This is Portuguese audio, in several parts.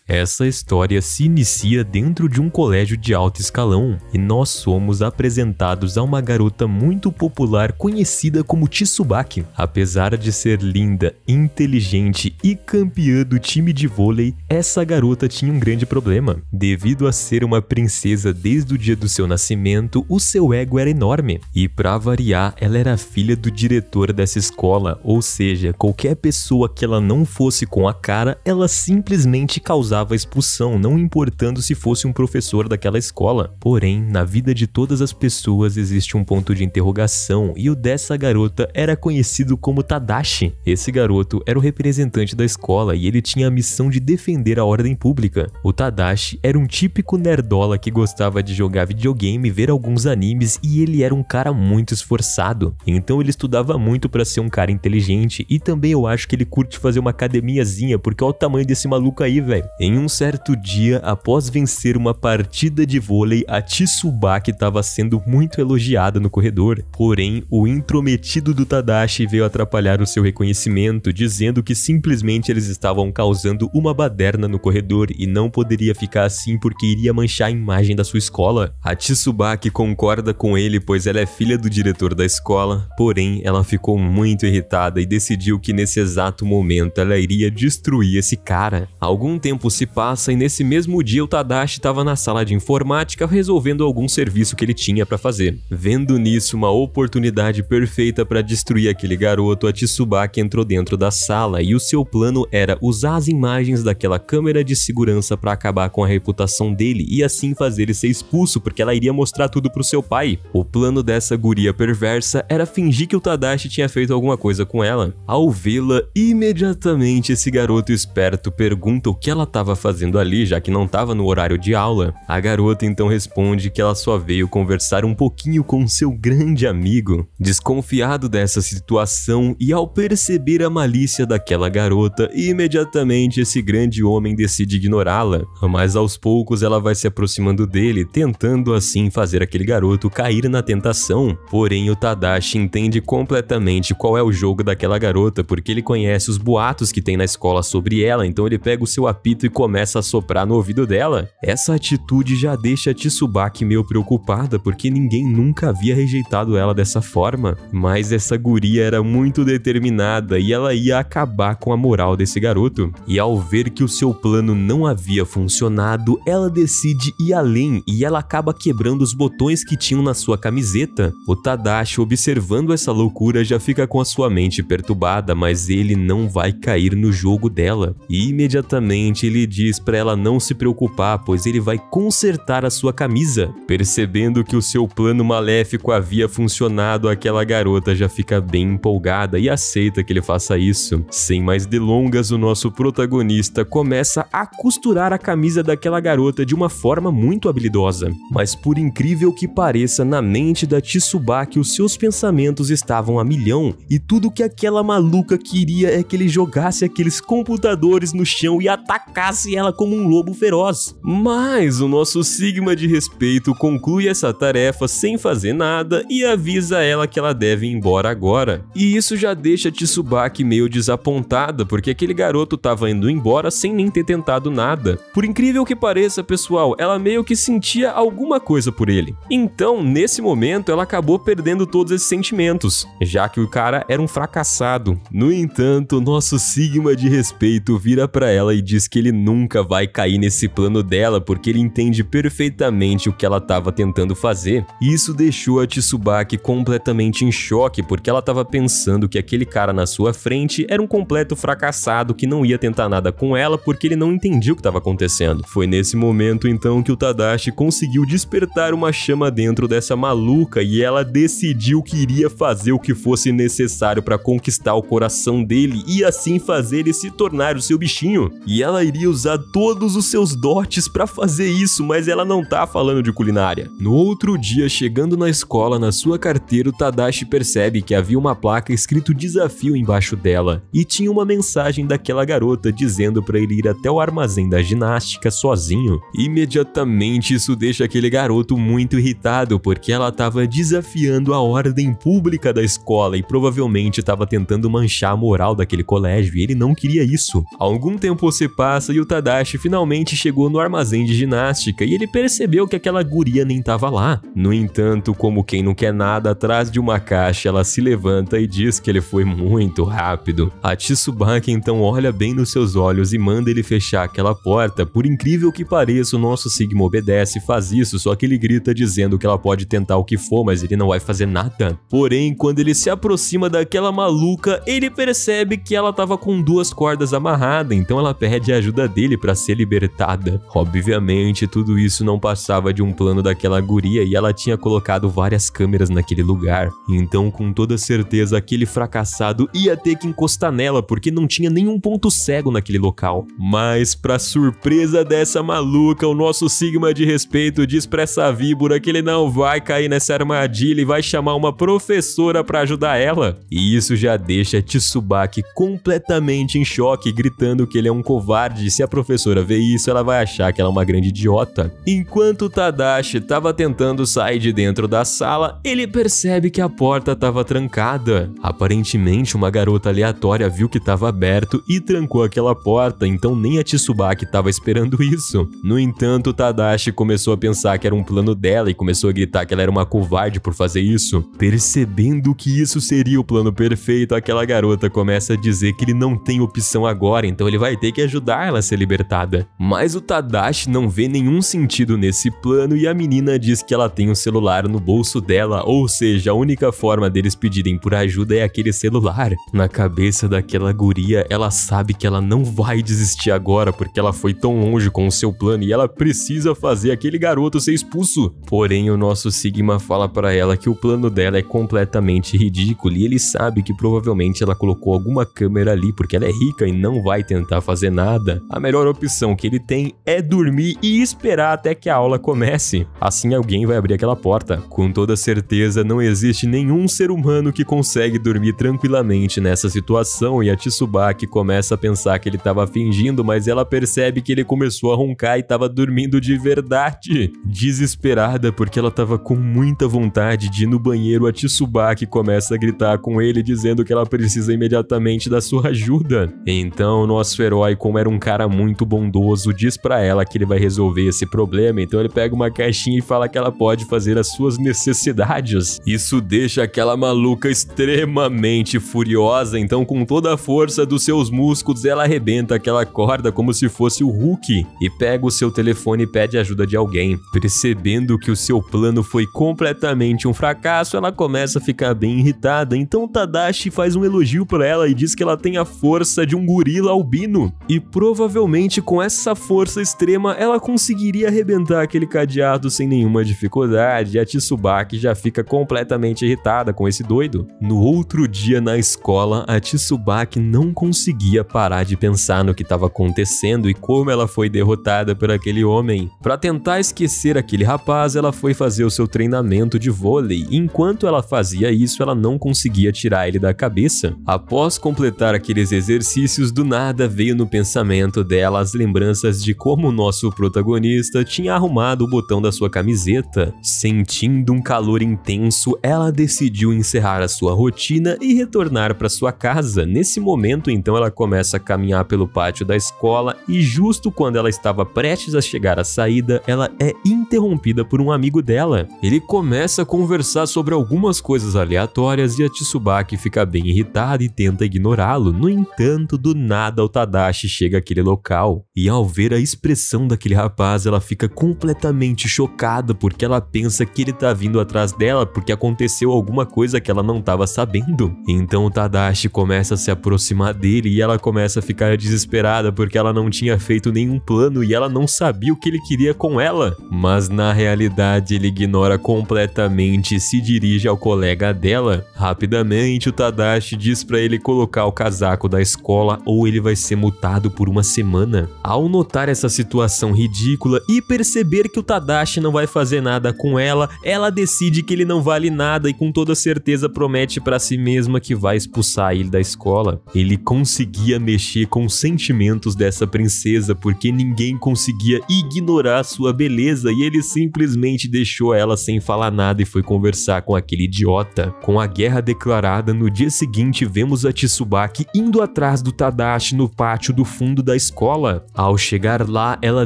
Essa história se inicia dentro de um colégio de alto escalão e nós somos apresentados a uma garota muito popular conhecida como Tsubaki. Apesar de ser linda, inteligente e campeã do time de vôlei, essa garota tinha um grande problema. Devido a ser uma princesa desde o dia do seu nascimento, o seu ego era enorme. E pra variar, ela era filha do diretor dessa escola, ou seja, qualquer pessoa que ela não fosse com a cara, ela simplesmente causava expulsão, não importando se fosse um professor daquela escola. Porém, na vida de todas as pessoas existe um ponto de interrogação, e o dessa garota era conhecido como Tadashi. Esse garoto era o representante da escola e ele tinha a missão de defender a ordem pública. O Tadashi era um típico nerdola que gostava de jogar videogame, ver alguns animes, e ele era um cara muito esforçado. Então ele estudava muito para ser um cara inteligente, e também eu acho que ele curte fazer uma academiazinha, porque olha o tamanho desse maluco aí, velho. Em um certo dia, após vencer uma partida de vôlei, a Tsubaki estava sendo muito elogiada no corredor. Porém, o intrometido do Tadashi veio atrapalhar o seu reconhecimento, dizendo que simplesmente eles estavam causando uma baderna no corredor e não poderia ficar assim porque iria manchar a imagem da sua escola. A Tsubaki concorda com ele, pois ela é filha do diretor da escola, porém ela ficou muito irritada e decidiu que nesse exato momento ela iria destruir esse cara. Algum tempo se passa e nesse mesmo dia o Tadashi estava na sala de informática resolvendo algum serviço que ele tinha para fazer. Vendo nisso uma oportunidade perfeita para destruir aquele garoto, a Tsubaki entrou dentro da sala e o seu plano era usar as imagens daquela câmera de segurança para acabar com a reputação dele e assim fazer ele ser expulso, porque ela iria mostrar tudo pro seu pai. O plano dessa guria perversa era fingir que o Tadashi tinha feito alguma coisa com ela. Ao vê-la, imediatamente esse garoto esperto pergunta o que ela estava fazendo ali, já que não estava no horário de aula. A garota então responde que ela só veio conversar um pouquinho com seu grande amigo. Desconfiado dessa situação e ao perceber a malícia daquela garota, imediatamente esse grande homem decide ignorá-la. Mas aos poucos ela vai se aproximando dele, tentando assim fazer aquele garoto cair na tentação. Porém o Tadashi entende completamente qual é o jogo daquela garota, porque ele conhece os boatos que tem na escola sobre ela, então ele pega o seu apito e começa a soprar no ouvido dela. Essa atitude já deixa a Tsubaki meio preocupada, porque ninguém nunca havia rejeitado ela dessa forma. Mas essa guria era muito determinada e ela ia acabar com a moral desse garoto. E ao ver que o seu plano não havia funcionado, ela decide ir além e ela acaba quebrando os botões que tinham na sua camiseta. O Tadashi, observando essa loucura, já fica com a sua mente perturbada, mas ele não vai cair no jogo dela. E imediatamente ele diz para ela não se preocupar, pois ele vai consertar a sua camisa. Percebendo que o seu plano maléfico havia funcionado, aquela garota já fica bem empolgada e aceita que ele faça isso. Sem mais delongas, o nosso protagonista começa a costurar a camisa daquela garota de uma forma muito habilidosa. Mas por incrível que pareça, na mente da Tsubaki os seus pensamentos estavam a milhão e tudo que aquela maluca queria é que ele jogasse aqueles computadores no chão e atacasse ela como um lobo feroz. Mas o nosso Sigma de respeito conclui essa tarefa sem fazer nada e avisa ela que ela deve ir embora agora. E isso já deixa a Tsubaki meio desapontada, porque aquele garoto tava indo embora sem nem ter tentado nada. Por incrível que pareça, pessoal, ela meio que sentia alguma coisa por ele. Então, nesse momento, ela acabou perdendo todos esses sentimentos, já que o cara era um fracassado. No entanto, nosso Sigma de respeito vira pra ela e diz que ele nunca vai cair nesse plano dela, porque ele entende perfeitamente o que ela estava tentando fazer. E isso deixou a Tsubaki completamente em choque, porque ela estava pensando que aquele cara na sua frente era um completo fracassado que não ia tentar nada com ela porque ele não entendia o que estava acontecendo. Foi nesse momento então que o Tadashi conseguiu despertar uma chama dentro dessa maluca e ela decidiu que iria fazer o que fosse necessário para conquistar o coração dele e assim fazer ele se tornar o seu bichinho. E ela iria usar todos os seus dotes para fazer isso, mas ela não tá falando de culinária. No outro dia, chegando na escola, na sua carteira, o Tadashi percebe que havia uma placa escrito desafio embaixo dela e tinha uma mensagem daquela garota dizendo para ele ir até o armazém da ginástica sozinho. Imediatamente isso deixa aquele garoto muito irritado, porque ela estava desafiando a ordem pública da escola e provavelmente estava tentando manchar a moral daquele colégio e ele não queria isso. Algum tempo se passa e o Tadashi finalmente chegou no armazém de ginástica e ele percebeu que aquela guria nem tava lá. No entanto, como quem não quer nada, atrás de uma caixa ela se levanta e diz que ele foi muito rápido. A Tsubaki então olha bem nos seus olhos e manda ele fechar aquela porta. Por incrível que pareça, o nosso Sigma obedece e faz isso, só que ele grita dizendo que ela pode tentar o que for, mas ele não vai fazer nada. Porém, quando ele se aproxima daquela maluca, ele percebe que ela tava com 2 cordas amarradas, então ela pede a ajuda dele para ser libertada. Obviamente, tudo isso não passava de um plano daquela guria e ela tinha colocado várias câmeras naquele lugar. Então, com toda certeza, aquele fracassado ia ter que encostar nela, porque não tinha nenhum ponto cego naquele local. Mas, pra surpresa dessa maluca, o nosso Sigma de respeito diz pra essa víbora que ele não vai cair nessa armadilha e vai chamar uma professora pra ajudar ela. E isso já deixa Tsubaki completamente em choque, gritando que ele é um covarde. Se a professora ver isso, ela vai achar que ela é uma grande idiota. Enquanto Tadashi tava tentando sair de dentro da sala, ele percebe que a porta tava trancada. Aparentemente, uma garota aleatória viu que tava aberto e trancou aquela porta, então nem a Tsubaki tava esperando isso. No entanto, Tadashi começou a pensar que era um plano dela e começou a gritar que ela era uma covarde por fazer isso. Percebendo que isso seria o plano perfeito, aquela garota começa a dizer que ele não tem opção agora, então ele vai ter que ajudar ela a ser libertada. Mas o Tadashi não vê nenhum sentido nesse plano e a menina diz que ela tem um celular no bolso dela, ou seja, a única forma deles pedirem por ajuda é aquele celular. Na cabeça daquela guria, ela sabe que ela não vai desistir agora porque ela foi tão longe com o seu plano e ela precisa fazer aquele garoto ser expulso. Porém, o nosso Sigma fala pra ela que o plano dela é completamente ridículo e ele sabe que provavelmente ela colocou alguma câmera ali porque ela é rica e não vai tentar fazer nada. A melhor opção que ele tem é dormir e esperar até que a aula comece. Assim alguém vai abrir aquela porta. Com toda certeza, não existe nenhum ser humano que consegue dormir tranquilamente nessa situação e a Tsubaki começa a pensar que ele estava fingindo, mas ela percebe que ele começou a roncar e estava dormindo de verdade. Desesperada porque ela estava com muita vontade de ir no banheiro, a Tsubaki começa a gritar com ele dizendo que ela precisa imediatamente da sua ajuda. Então, nosso herói, como era um cara muito bondoso, diz pra ela que ele vai resolver esse problema, então ele pega uma caixinha e fala que ela pode fazer as suas necessidades. Isso deixa aquela maluca extremamente furiosa, então com toda a força dos seus músculos, ela arrebenta aquela corda como se fosse o Hulk e pega o seu telefone e pede ajuda de alguém. Percebendo que o seu plano foi completamente um fracasso, ela começa a ficar bem irritada, então Tadashi faz um elogio pra ela e diz que ela tem a força de um gorila albino. E provavelmente com essa força extrema, ela conseguiria arrebentar aquele cadeado sem nenhuma dificuldade, e a Tsubaki já fica completamente irritada com esse doido. No outro dia na escola, a Tsubaki não conseguia parar de pensar no que estava acontecendo e como ela foi derrotada por aquele homem. Para tentar esquecer aquele rapaz, ela foi fazer o seu treinamento de vôlei. Enquanto ela fazia isso, ela não conseguia tirar ele da cabeça. Após completar aqueles exercícios, do nada veio no pensamento dela as lembranças de como o nosso protagonista tinha arrumado o botão da sua camiseta. Sentindo um calor intenso, ela decidiu encerrar a sua rotina e retornar para sua casa. Nesse momento, então, ela começa a caminhar pelo pátio da escola e justo quando ela estava prestes a chegar à saída, ela é interrompida por um amigo dela. Ele começa a conversar sobre algumas coisas aleatórias e a Tsubaki fica bem irritada e tenta ignorá-lo. No entanto, do nada o Tadashi chega àquele local e ao ver a expressão daquele rapaz, ela fica completamente chocada porque ela pensa que ele tá vindo atrás dela porque aconteceu alguma coisa que ela não estava sabendo. Então o Tadashi começa a se aproximar dele e ela começa a ficar desesperada porque ela não tinha feito nenhum plano e ela não sabia o que ele queria com ela. Mas na realidade ele ignora completamente e se dirige ao colega dela. Rapidamente o Tadashi diz pra ele colocar o casaco da escola ou ele vai ser multado por uma semana. Ao notar essa situação ridícula e perceber que o Tadashi não vai fazer nada com ela, ela decide que ele não vale nada e com toda certeza promete pra si mesma que vai expulsar ele da escola. Ele conseguia mexer com os sentimentos dessa princesa porque ninguém conseguia ignorar sua beleza e ele simplesmente deixou ela sem falar nada e foi conversar com aquele idiota. Com a guerra declarada, no dia seguinte vemos a Tsubaki indo atrás do Tadashi no pátio do fundo da escola. Ao chegar lá, ela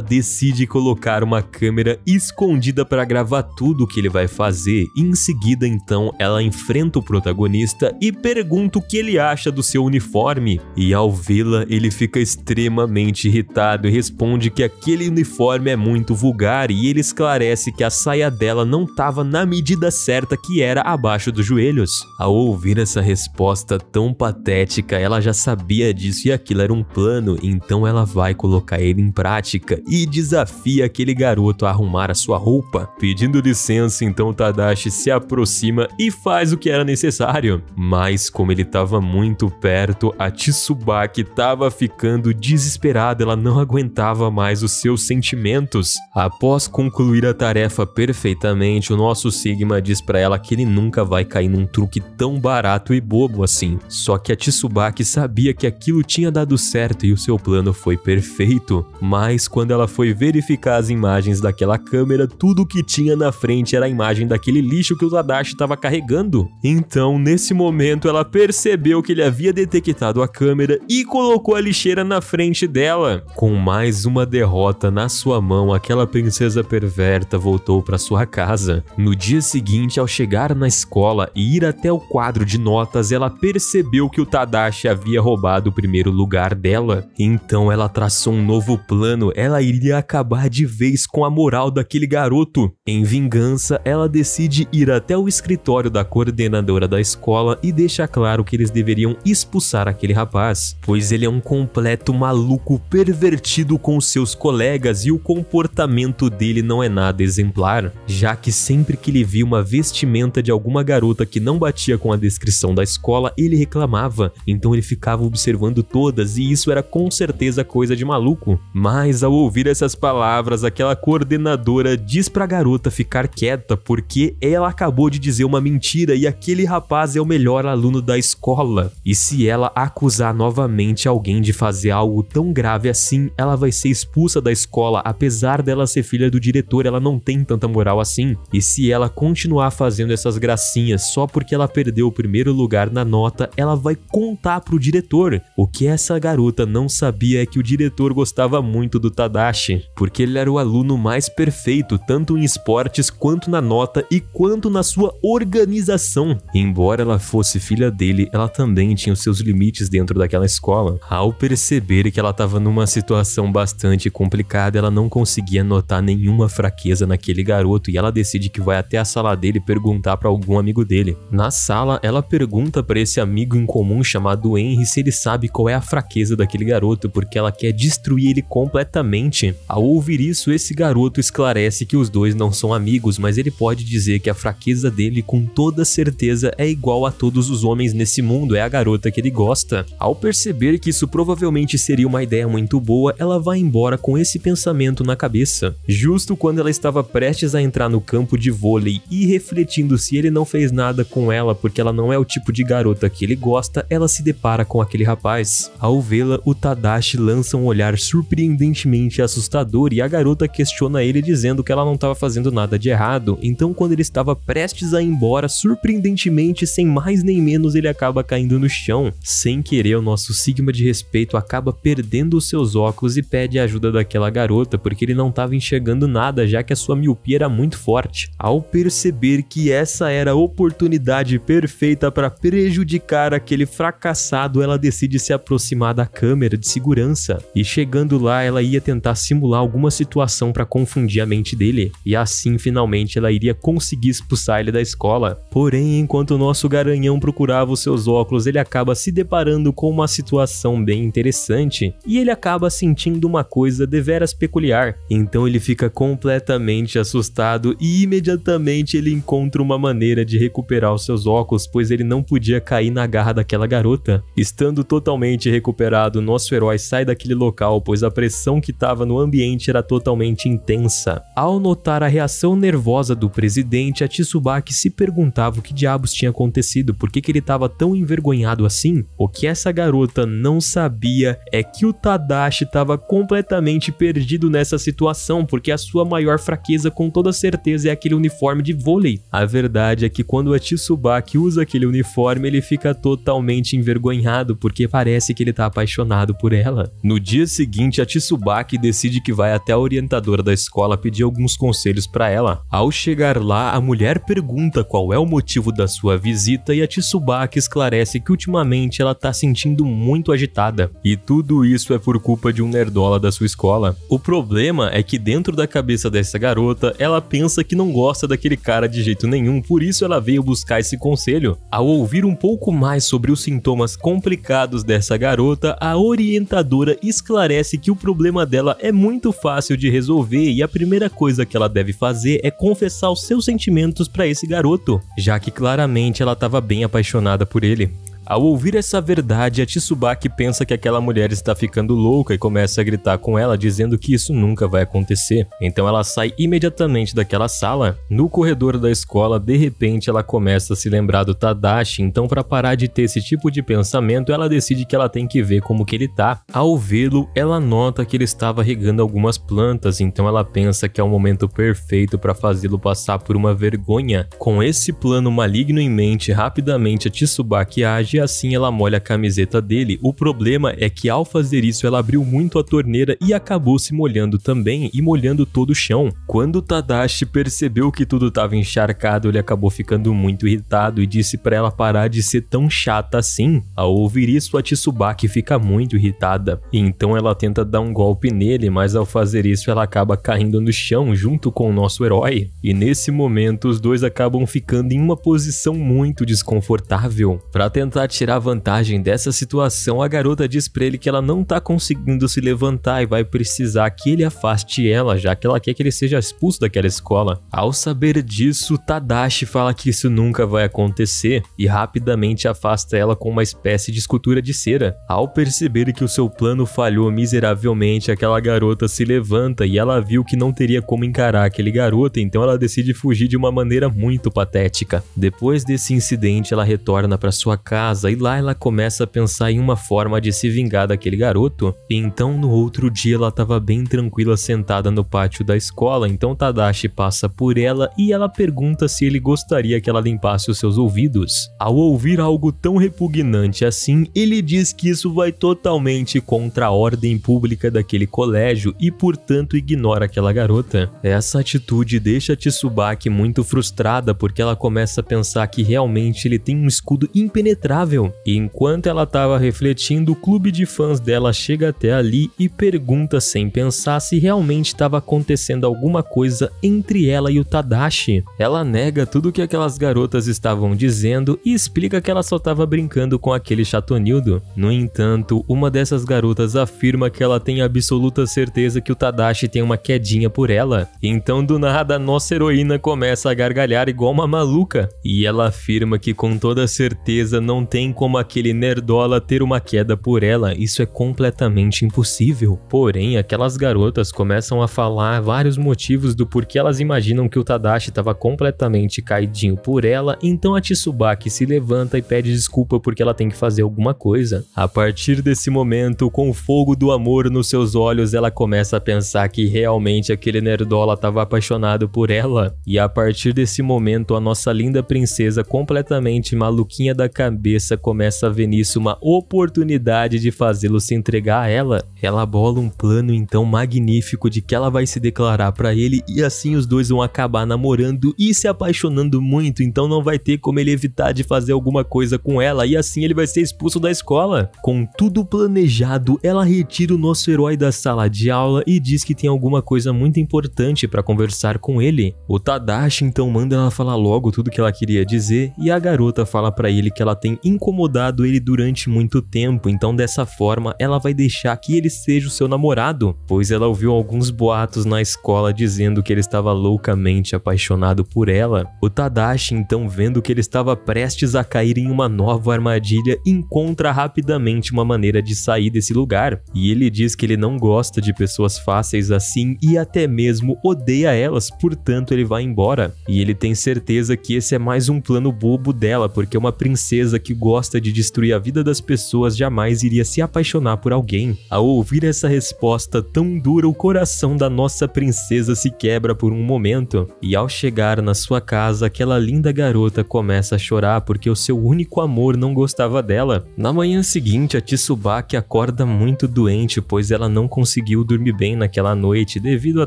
decide colocar uma câmera escondida para gravar tudo o que ele vai fazer. E em seguida, então, ela enfrenta o protagonista e pergunta o que ele acha do seu uniforme. E ao vê-la, ele fica extremamente irritado e responde que aquele uniforme é muito vulgar, e ele esclarece que a saia dela não estava na medida certa, que era abaixo dos joelhos. Ao ouvir essa resposta tão patética, ela já sabia disso e aquilo era um plano, então ela vai colocar ele em prática e desafia aquele garoto a arrumar a sua roupa. Pedindo licença, então Tadashi se aproxima e faz o que era necessário. Mas como ele estava muito perto, a Tsubaki estava ficando desesperada, ela não aguentava mais os seus sentimentos. Após concluir a tarefa perfeitamente, o nosso Sigma diz pra ela que ele nunca vai cair num truque tão barato e bobo assim. Só que a Tsubaki sabia que aquilo tinha dado certo e o seu plano foi perfeito. Mas quando ela foi verificar as imagens daquela câmera, tudo que tinha na frente era a imagem daquele lixo que o Tadashi estava carregando. Então, nesse momento, ela percebeu que ele havia detectado a câmera e colocou a lixeira na frente dela. Com mais uma derrota na sua mão, aquela princesa perversa voltou para sua casa. No dia seguinte, ao chegar na escola e ir até o quadro de notas, ela percebeu que o Tadashi havia roubado o primeiro lugar dela. Então ela traçou um novo plano, ela iria acabar de vez com a moral daquele garoto. Em vingança, ela decide ir até o escritório da coordenadora da escola e deixa claro que eles deveriam expulsar aquele rapaz, pois ele é um completo maluco pervertido com seus colegas e o comportamento dele não é nada exemplar, já que sempre que ele via uma vestimenta de alguma garota que não batia com a descrição da escola, ele reclamava, então ele ficava observando todas e isso era com certeza coisa de maluco. Mas ao ouvir essas palavras, aquela coordenadora diz pra garota ficar quieta porque ela acabou de dizer uma mentira e aquele rapaz é o melhor aluno da escola. E se ela acusar novamente alguém de fazer algo tão grave assim, ela vai ser expulsa da escola. Apesar dela ser filha do diretor, ela não tem tanta moral assim. E se ela continuar fazendo essas gracinhas só porque ela perdeu o primeiro lugar na nota, ela vai contar pro diretor. O que essa garota não sabia é que o diretor gostava muito do Tadashi, porque ele era o aluno mais perfeito, tanto em esportes quanto na nota e quanto na sua organização. Embora ela fosse filha dele, ela também tinha os seus limites dentro daquela escola. Ao perceber que ela estava numa situação bastante complicada, ela não conseguia notar nenhuma fraqueza naquele garoto e ela decide que vai até a sala dele perguntar para algum amigo dele. Na sala, ela pergunta para esse amigo em comum chamado Henry se ele sabe qual é a fraqueza daquele garoto, porque ela quer destruir ele completamente. Ao ouvir isso, esse garoto esclarece que os dois não são amigos, mas ele pode dizer que a fraqueza dele com toda certeza é igual a todos os homens nesse mundo, é a garota que ele gosta. Ao perceber que isso provavelmente seria uma ideia muito boa, ela vai embora com esse pensamento na cabeça. Justo quando ela estava prestes a entrar no campo de vôlei e refletindo se ele não fez nada com ela porque ela não é o tipo de garota que ele gosta, ela se depara com aquele rapaz. Ao vê-la, o Tadashi lança um olhar surpreendentemente assustador e a garota questiona ele dizendo que ela não estava fazendo nada de errado. Então quando ele estava prestes a ir embora, surpreendentemente, sem mais nem menos, ele acaba caindo no chão. Sem querer, o nosso Sigma de respeito acaba perdendo os seus óculos e pede a ajuda daquela garota porque ele não estava enxergando nada, já que a sua miopia era muito forte. Ao perceber que essa era a oportunidade perfeita para prejudicar aquele fracassado, ela decide se aproximar da câmera de segurança e chegando lá, ela ia tentar simular alguma situação para confundir a mente dele e assim finalmente ela iria conseguir expulsar ele da escola. Porém, enquanto o nosso garanhão procurava os seus óculos, ele acaba se deparando com uma situação bem interessante e ele acaba sentindo uma coisa deveras peculiar. Então ele fica completamente assustado e imediatamente ele encontra uma maneira de recuperar os seus óculos, pois ele não podia cair na garra daquela garota. Estando totalmente recuperado, nosso herói sai daquele local, pois a pressão que estava no ambiente era totalmente intensa. Ao notar a reação nervosa do presidente, a Tsubaki se perguntava o que diabos tinha acontecido, por que ele estava tão envergonhado assim? O que essa garota não sabia é que o Tadashi estava completamente perdido nessa situação, porque a sua maior fraqueza com toda certeza é aquele uniforme de vôlei. A verdade é que quando a Tsubaki usa aquele uniforme, ele fica totalmente envergonhado, porque parece que ele tá apaixonado por ela. escola. No dia seguinte, a Tsubaki decide que vai até a orientadora da escola pedir alguns conselhos para ela. Ao chegar lá, a mulher pergunta qual é o motivo da sua visita e a Tsubaki esclarece que ultimamente ela tá sentindo muito agitada. E tudo isso é por culpa de um nerdola da sua escola. O problema é que dentro da cabeça dessa garota, ela pensa que não gosta daquele cara de jeito nenhum, por isso ela veio buscar esse conselho. Ao ouvir um pouco mais sobre os sintomas complicados dessa garota, a orientadora esclarece que o problema dela é muito fácil de resolver e a primeira coisa que ela deve fazer é confessar os seus sentimentos para esse garoto, já que claramente ela estava bem apaixonada por ele. Ao ouvir essa verdade, a Tsubaki pensa que aquela mulher está ficando louca e começa a gritar com ela, dizendo que isso nunca vai acontecer. Então ela sai imediatamente daquela sala. No corredor da escola, de repente, ela começa a se lembrar do Tadashi, então para parar de ter esse tipo de pensamento, ela decide que ela tem que ver como que ele tá. Ao vê-lo, ela nota que ele estava regando algumas plantas, então ela pensa que é o momento perfeito para fazê-lo passar por uma vergonha. Com esse plano maligno em mente, rapidamente a Tsubaki age e assim ela molha a camiseta dele. O problema é que ao fazer isso ela abriu muito a torneira e acabou se molhando também e molhando todo o chão. Quando o Tadashi percebeu que tudo estava encharcado, ele acabou ficando muito irritado e disse para ela parar de ser tão chata assim. Ao ouvir isso, a Tsubaki fica muito irritada, e então ela tenta dar um golpe nele, mas ao fazer isso ela acaba caindo no chão junto com o nosso herói. E nesse momento os dois acabam ficando em uma posição muito desconfortável. Para tentar tirar vantagem dessa situação, a garota diz pra ele que ela não tá conseguindo se levantar e vai precisar que ele afaste ela, já que ela quer que ele seja expulso daquela escola. Ao saber disso, Tadashi fala que isso nunca vai acontecer e rapidamente afasta ela com uma espécie de escultura de cera. Ao perceber que o seu plano falhou miseravelmente, aquela garota se levanta e ela viu que não teria como encarar aquele garoto, então ela decide fugir de uma maneira muito patética. Depois desse incidente, ela retorna para sua casa e lá ela começa a pensar em uma forma de se vingar daquele garoto. E então no outro dia ela estava bem tranquila sentada no pátio da escola, então Tadashi passa por ela e ela pergunta se ele gostaria que ela limpasse os seus ouvidos. Ao ouvir algo tão repugnante assim, ele diz que isso vai totalmente contra a ordem pública daquele colégio e portanto ignora aquela garota. Essa atitude deixa Tsubaki muito frustrada porque ela começa a pensar que realmente ele tem um escudo impenetrável. E enquanto ela estava refletindo, o clube de fãs dela chega até ali e pergunta sem pensar se realmente estava acontecendo alguma coisa entre ela e o Tadashi. Ela nega tudo que aquelas garotas estavam dizendo e explica que ela só estava brincando com aquele chatonildo. No entanto, uma dessas garotas afirma que ela tem absoluta certeza que o Tadashi tem uma quedinha por ela. Então do nada a nossa heroína começa a gargalhar igual uma maluca e ela afirma que com toda certeza não tem como aquele nerdola ter uma queda por ela, isso é completamente impossível. Porém, aquelas garotas começam a falar vários motivos do porquê elas imaginam que o Tadashi estava completamente caidinho por ela, então a Tsubaki se levanta e pede desculpa porque ela tem que fazer alguma coisa. A partir desse momento, com o fogo do amor nos seus olhos, ela começa a pensar que realmente aquele nerdola estava apaixonado por ela, e a partir desse momento a nossa linda princesa completamente maluquinha da cabeça começa a ver nisso uma oportunidade de fazê-lo se entregar a ela. Ela bola um plano então magnífico de que ela vai se declarar pra ele e assim os dois vão acabar namorando e se apaixonando muito, então não vai ter como ele evitar de fazer alguma coisa com ela e assim ele vai ser expulso da escola. Com tudo planejado, ela retira o nosso herói da sala de aula e diz que tem alguma coisa muito importante pra conversar com ele. O Tadashi então manda ela falar logo tudo que ela queria dizer e a garota fala pra ele que ela tem incomodado ele durante muito tempo, então dessa forma ela vai deixar que ele seja o seu namorado, pois ela ouviu alguns boatos na escola dizendo que ele estava loucamente apaixonado por ela. O Tadashi então, vendo que ele estava prestes a cair em uma nova armadilha, encontra rapidamente uma maneira de sair desse lugar, e ele diz que ele não gosta de pessoas fáceis assim e até mesmo odeia elas, portanto ele vai embora. E ele tem certeza que esse é mais um plano bobo dela, porque uma princesa que gosta de destruir a vida das pessoas jamais iria se apaixonar por alguém. Ao ouvir essa resposta tão dura, o coração da nossa princesa se quebra por um momento, e ao chegar na sua casa, aquela linda garota começa a chorar porque o seu único amor não gostava dela. Na manhã seguinte, a Tsubaki acorda muito doente, pois ela não conseguiu dormir bem naquela noite devido a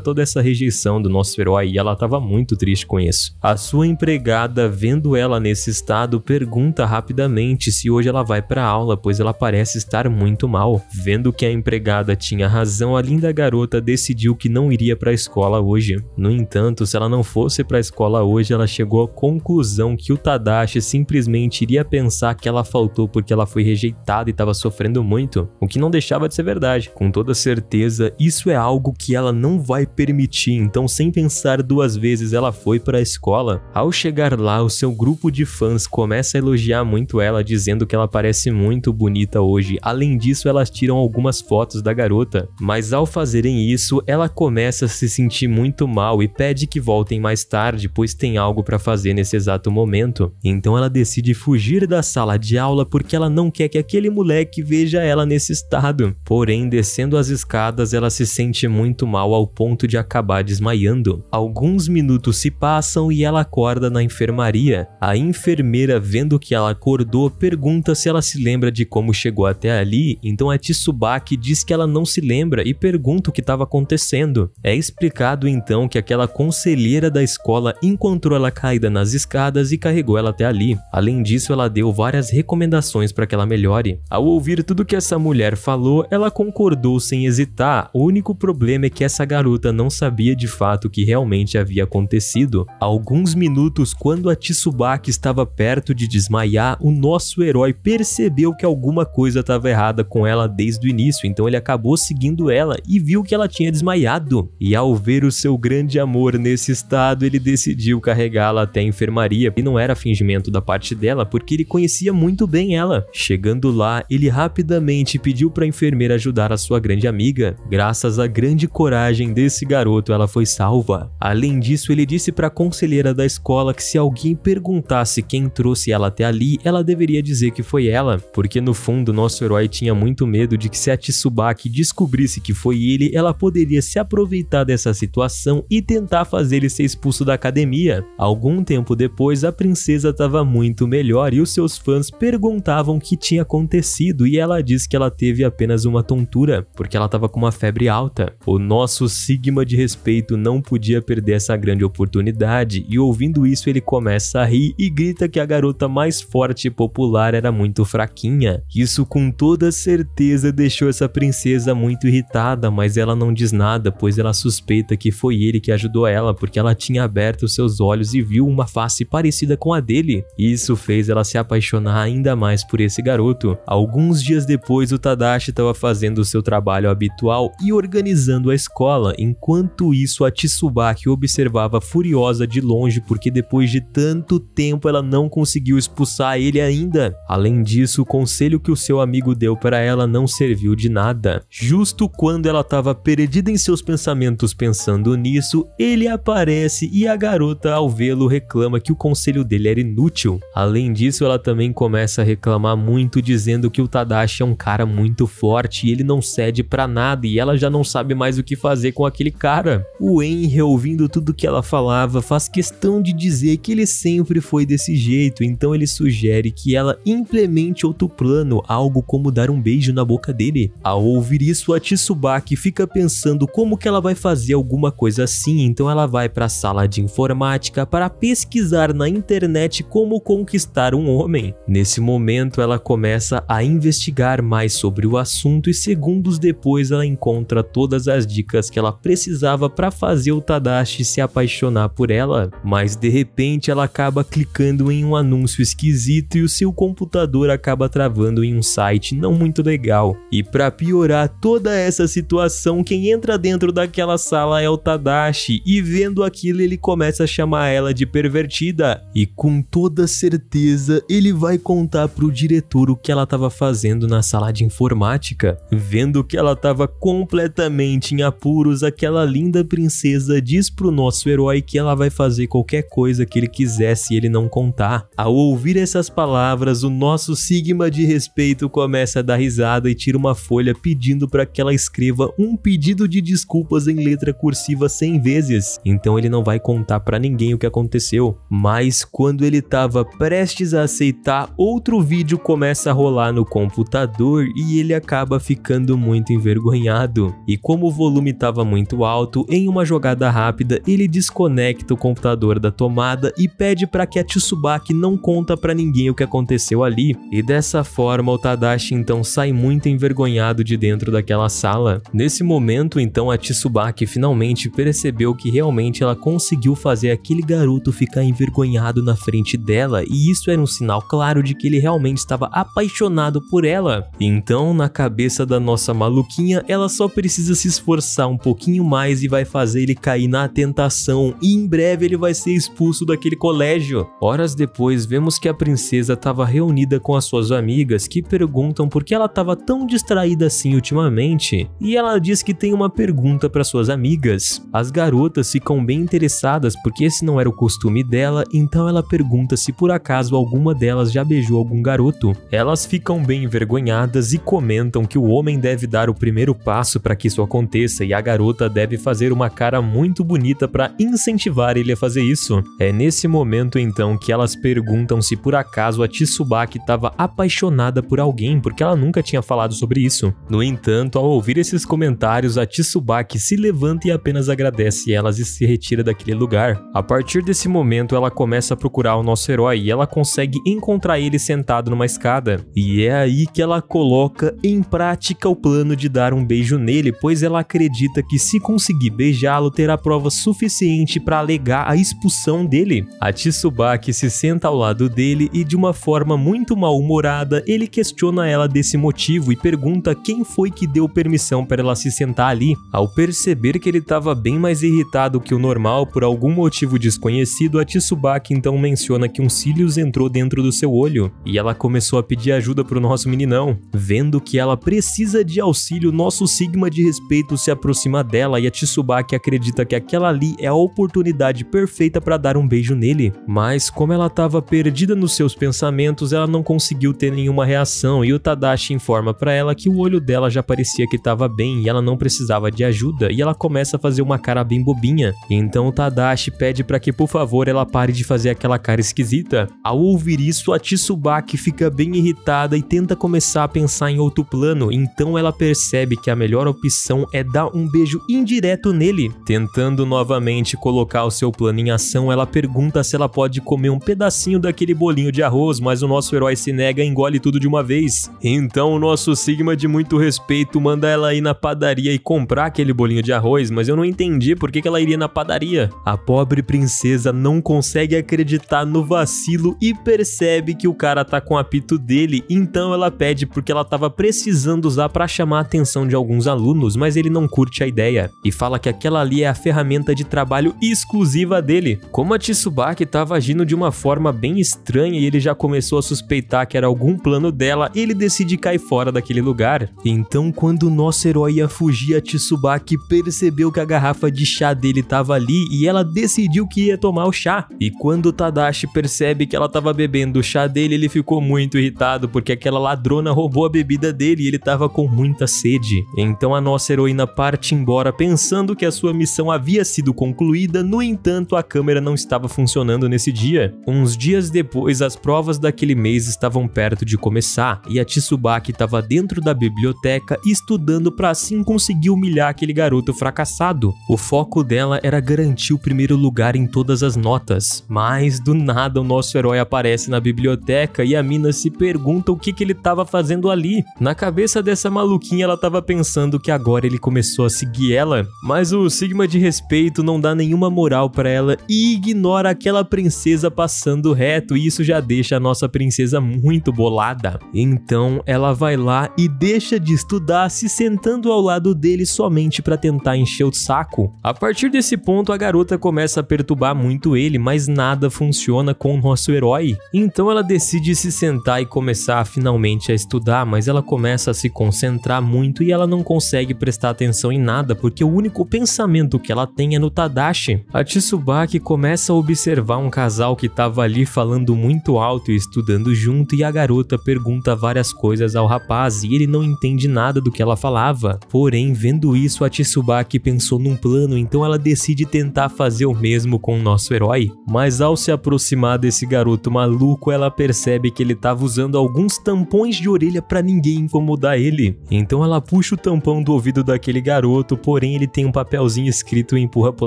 toda essa rejeição do nosso herói, e ela estava muito triste com isso. A sua empregada, vendo ela nesse estado, pergunta rapidamente se hoje ela vai para aula, pois ela parece estar muito mal. Vendo que a empregada tinha razão, a linda garota decidiu que não iria para a escola hoje. No entanto, se ela não fosse para a escola hoje, ela chegou à conclusão que o Tadashi simplesmente iria pensar que ela faltou porque ela foi rejeitada e estava sofrendo muito, o que não deixava de ser verdade. Com toda certeza, isso é algo que ela não vai permitir, então sem pensar duas vezes ela foi para a escola. Ao chegar lá, o seu grupo de fãs começa a elogiar muito ela, dizendo que ela parece muito bonita hoje. Além disso, elas tiram algumas fotos da garota, mas ao fazerem isso, ela começa a se sentir muito mal e pede que voltem mais tarde, pois tem algo para fazer nesse exato momento. Então ela decide fugir da sala de aula porque ela não quer que aquele moleque veja ela nesse estado. Porém, descendo as escadas, ela se sente muito mal ao ponto de acabar desmaiando. Alguns minutos se passam e ela acorda na enfermaria. A enfermeira, vendo que ela acordou, pergunta se ela se lembra de como chegou até ali. Então a Tsubaki diz que ela não se lembra e pergunta o que estava acontecendo. É explicado então que aquela conselheira da escola encontrou ela caída nas escadas e carregou ela até ali. Além disso, ela deu várias recomendações para que ela melhore. Ao ouvir tudo que essa mulher falou, ela concordou sem hesitar. O único problema é que essa garota não sabia de fato o que realmente havia acontecido. Alguns minutos, quando a Tsubaki estava perto de desmaiar, o nosso herói percebeu que alguma coisa estava errada com ela desde o início, então ele acabou seguindo ela e viu que ela tinha desmaiado. E ao ver o seu grande amor nesse estado, ele decidiu carregá-la até a enfermaria. E não era fingimento da parte dela, porque ele conhecia muito bem ela. Chegando lá, ele rapidamente pediu para a enfermeira ajudar a sua grande amiga. Graças à grande coragem desse garoto, ela foi salva. Além disso, ele disse para a conselheira da escola que se alguém perguntasse quem trouxe ela até ali, ela deveria dizer que foi ela, porque no fundo nosso herói tinha muito medo de que se a Tsubaki descobrisse que foi ele, ela poderia se aproveitar dessa situação e tentar fazer ele ser expulso da academia. Algum tempo depois, a princesa estava muito melhor e os seus fãs perguntavam o que tinha acontecido, e ela disse que ela teve apenas uma tontura, porque ela estava com uma febre alta. O nosso Sigma de respeito não podia perder essa grande oportunidade, e ouvindo isso ele começa a rir e grita que a garota mais forte e popular era muito fraquinha. Isso com toda certeza deixou essa princesa muito irritada, mas ela não diz nada, pois ela suspeita que foi ele que ajudou ela, porque ela tinha aberto seus olhos e viu uma face parecida com a dele. Isso fez ela se apaixonar ainda mais por esse garoto. Alguns dias depois, o Tadashi estava fazendo o seu trabalho habitual e organizando a escola. Enquanto isso, a Tsubaki observava furiosa de longe, porque depois de tanto tempo ela não conseguiu expulsar ele ainda. Além disso, o conselho que o seu amigo deu para ela não serviu de nada. Justo quando ela estava perdida em seus pensamentos pensando nisso, ele aparece e a garota, ao vê-lo, reclama que o conselho dele era inútil. Além disso, ela também começa a reclamar muito, dizendo que o Tadashi é um cara muito forte e ele não cede pra nada, e ela já não sabe mais o que fazer com aquele cara. O Henry, ouvindo tudo que ela falava, faz questão de dizer que ele sempre foi desse jeito, então ele sugere que ela implemente outro plano, algo como dar um beijo na boca dele. Ao ouvir isso, a Tsubaki fica pensando como que ela vai fazer alguma coisa assim, então ela vai para a sala de informática para pesquisar na internet como conquistar um homem. Nesse momento, ela começa a investigar mais sobre o assunto e segundos depois ela encontra todas as dicas que ela precisava para fazer o Tadashi se apaixonar por ela. Mas de repente ela acaba clicando em um anúncio esquisito e o seu computador acaba travando em um site não muito legal. E para piorar toda essa situação, quem entra dentro daquela sala é o Tadashi, e vendo aquilo ele começa a chamar ela de pervertida, e com toda certeza ele vai contar pro diretor o que ela estava fazendo na sala de informática. Vendo que ela estava completamente em apuros, aquela linda princesa diz pro nosso herói que ela vai fazer qualquer coisa que ele quiser se ele não contar. Ao ouvir essas palavras, palavras, o nosso Sigma de respeito começa a dar risada e tira uma folha pedindo para que ela escreva um pedido de desculpas em letra cursiva 100 vezes. Então ele não vai contar para ninguém o que aconteceu. Mas quando ele estava prestes a aceitar, outro vídeo começa a rolar no computador e ele acaba ficando muito envergonhado. E como o volume estava muito alto, em uma jogada rápida, ele desconecta o computador da tomada e pede para que a Tsubaki não conta para ninguém o que aconteceu ali. E dessa forma o Tadashi então sai muito envergonhado de dentro daquela sala. Nesse momento então a Tsubaki finalmente percebeu que realmente ela conseguiu fazer aquele garoto ficar envergonhado na frente dela, e isso era um sinal claro de que ele realmente estava apaixonado por ela. Então na cabeça da nossa maluquinha, ela só precisa se esforçar um pouquinho mais e vai fazer ele cair na tentação, e em breve ele vai ser expulso daquele colégio. Horas depois vemos que a princesa estava reunida com as suas amigas, que perguntam por que ela estava tão distraída assim ultimamente, e ela diz que tem uma pergunta para suas amigas. As garotas ficam bem interessadas porque esse não era o costume dela, então ela pergunta se por acaso alguma delas já beijou algum garoto. Elas ficam bem envergonhadas e comentam que o homem deve dar o primeiro passo para que isso aconteça, e a garota deve fazer uma cara muito bonita para incentivar ele a fazer isso. É nesse momento então que elas perguntam se por acaso a Tsubaki estava apaixonada por alguém, porque ela nunca tinha falado sobre isso. No entanto, ao ouvir esses comentários, a Tsubaki se levanta e apenas agradece elas e se retira daquele lugar. A partir desse momento, ela começa a procurar o nosso herói e ela consegue encontrar ele sentado numa escada. E é aí que ela coloca em prática o plano de dar um beijo nele, pois ela acredita que se conseguir beijá-lo, terá prova suficiente para alegar a expulsão dele. A Tsubaki se senta ao lado dele e de uma forma muito mal-humorada, ele questiona ela desse motivo e pergunta quem foi que deu permissão para ela se sentar ali. Ao perceber que ele estava bem mais irritado que o normal por algum motivo desconhecido, a Tsubaki então menciona que um cílios entrou dentro do seu olho e ela começou a pedir ajuda pro nosso meninão. Vendo que ela precisa de auxílio, nosso Sigma de respeito se aproxima dela e a Tsubaki acredita que aquela ali é a oportunidade perfeita para dar um beijo nele. Mas como ela estava perdida nos seus pensamentos, ela não conseguiu ter nenhuma reação e o Tadashi informa para ela que o olho dela já parecia que estava bem e ela não precisava de ajuda, e ela começa a fazer uma cara bem bobinha. Então o Tadashi pede para que por favor ela pare de fazer aquela cara esquisita. Ao ouvir isso, a Tsubaki fica bem irritada e tenta começar a pensar em outro plano, então ela percebe que a melhor opção é dar um beijo indireto nele. Tentando novamente colocar o seu plano em ação, ela pergunta se ela pode comer um pedacinho daquele bolinho de arroz, mas o nosso herói se nega e engole tudo de uma vez. Então o nosso Sigma de muito respeito manda ela ir na padaria e comprar aquele bolinho de arroz, mas eu não entendi por que ela iria na padaria. A pobre princesa não consegue acreditar no vacilo e percebe que o cara tá com o apito dele, então ela pede porque ela tava precisando usar para chamar a atenção de alguns alunos, mas ele não curte a ideia e fala que aquela ali é a ferramenta de trabalho exclusiva dele. Como a Tsubaki tava agindo de uma forma bem estranha e ele já começou a suspeitar que era algum plano dela, ele decide cair fora daquele lugar. Então quando o nosso herói ia fugir, a Tsubaki percebeu que a garrafa de chá dele tava ali e ela decidiu que ia tomar o chá. E quando o Tadashi percebe que ela tava bebendo o chá dele, ele ficou muito irritado porque aquela ladrona roubou a bebida dele e ele tava com muita sede. Então a nossa heroína parte embora pensando que a sua missão havia sido concluída, no entanto a câmera não estava funcionando nesse dia. Uns dias depois, as provas daquele mês estavam perto de começar e a Tsubaki estava dentro da biblioteca estudando para assim conseguir humilhar aquele garoto fracassado. O foco dela era garantir o primeiro lugar em todas as notas, mas do nada o nosso herói aparece na biblioteca e a mina se pergunta o que ele estava fazendo ali. Na cabeça dessa maluquinha, ela estava pensando que agora ele começou a seguir ela, mas o Sigma de respeito não dá nenhuma moral para ela e ignora aquela princesa passando reto, e isso já deixa a nossa princesa muito bolada. Então ela vai lá e deixa de estudar, se sentando ao lado dele somente para tentar encher o saco. A partir desse ponto, a garota começa a perturbar muito ele, mas nada funciona com o nosso herói. Então ela decide se sentar e começar finalmente a estudar, mas ela começa a se concentrar muito e ela não consegue prestar atenção em nada, porque o único pensamento que ela tem é no Tadashi. A Tsubaki começa a observar um casal que estava ali falando muito alto estudando junto e a garota pergunta várias coisas ao rapaz e ele não entende nada do que ela falava. Porém, vendo isso, a Tsubaki pensou num plano, então ela decide tentar fazer o mesmo com o nosso herói. Mas ao se aproximar desse garoto maluco, ela percebe que ele estava usando alguns tampões de orelha para ninguém incomodar ele. Então ela puxa o tampão do ouvido daquele garoto, porém ele tem um papelzinho escrito e empurra pro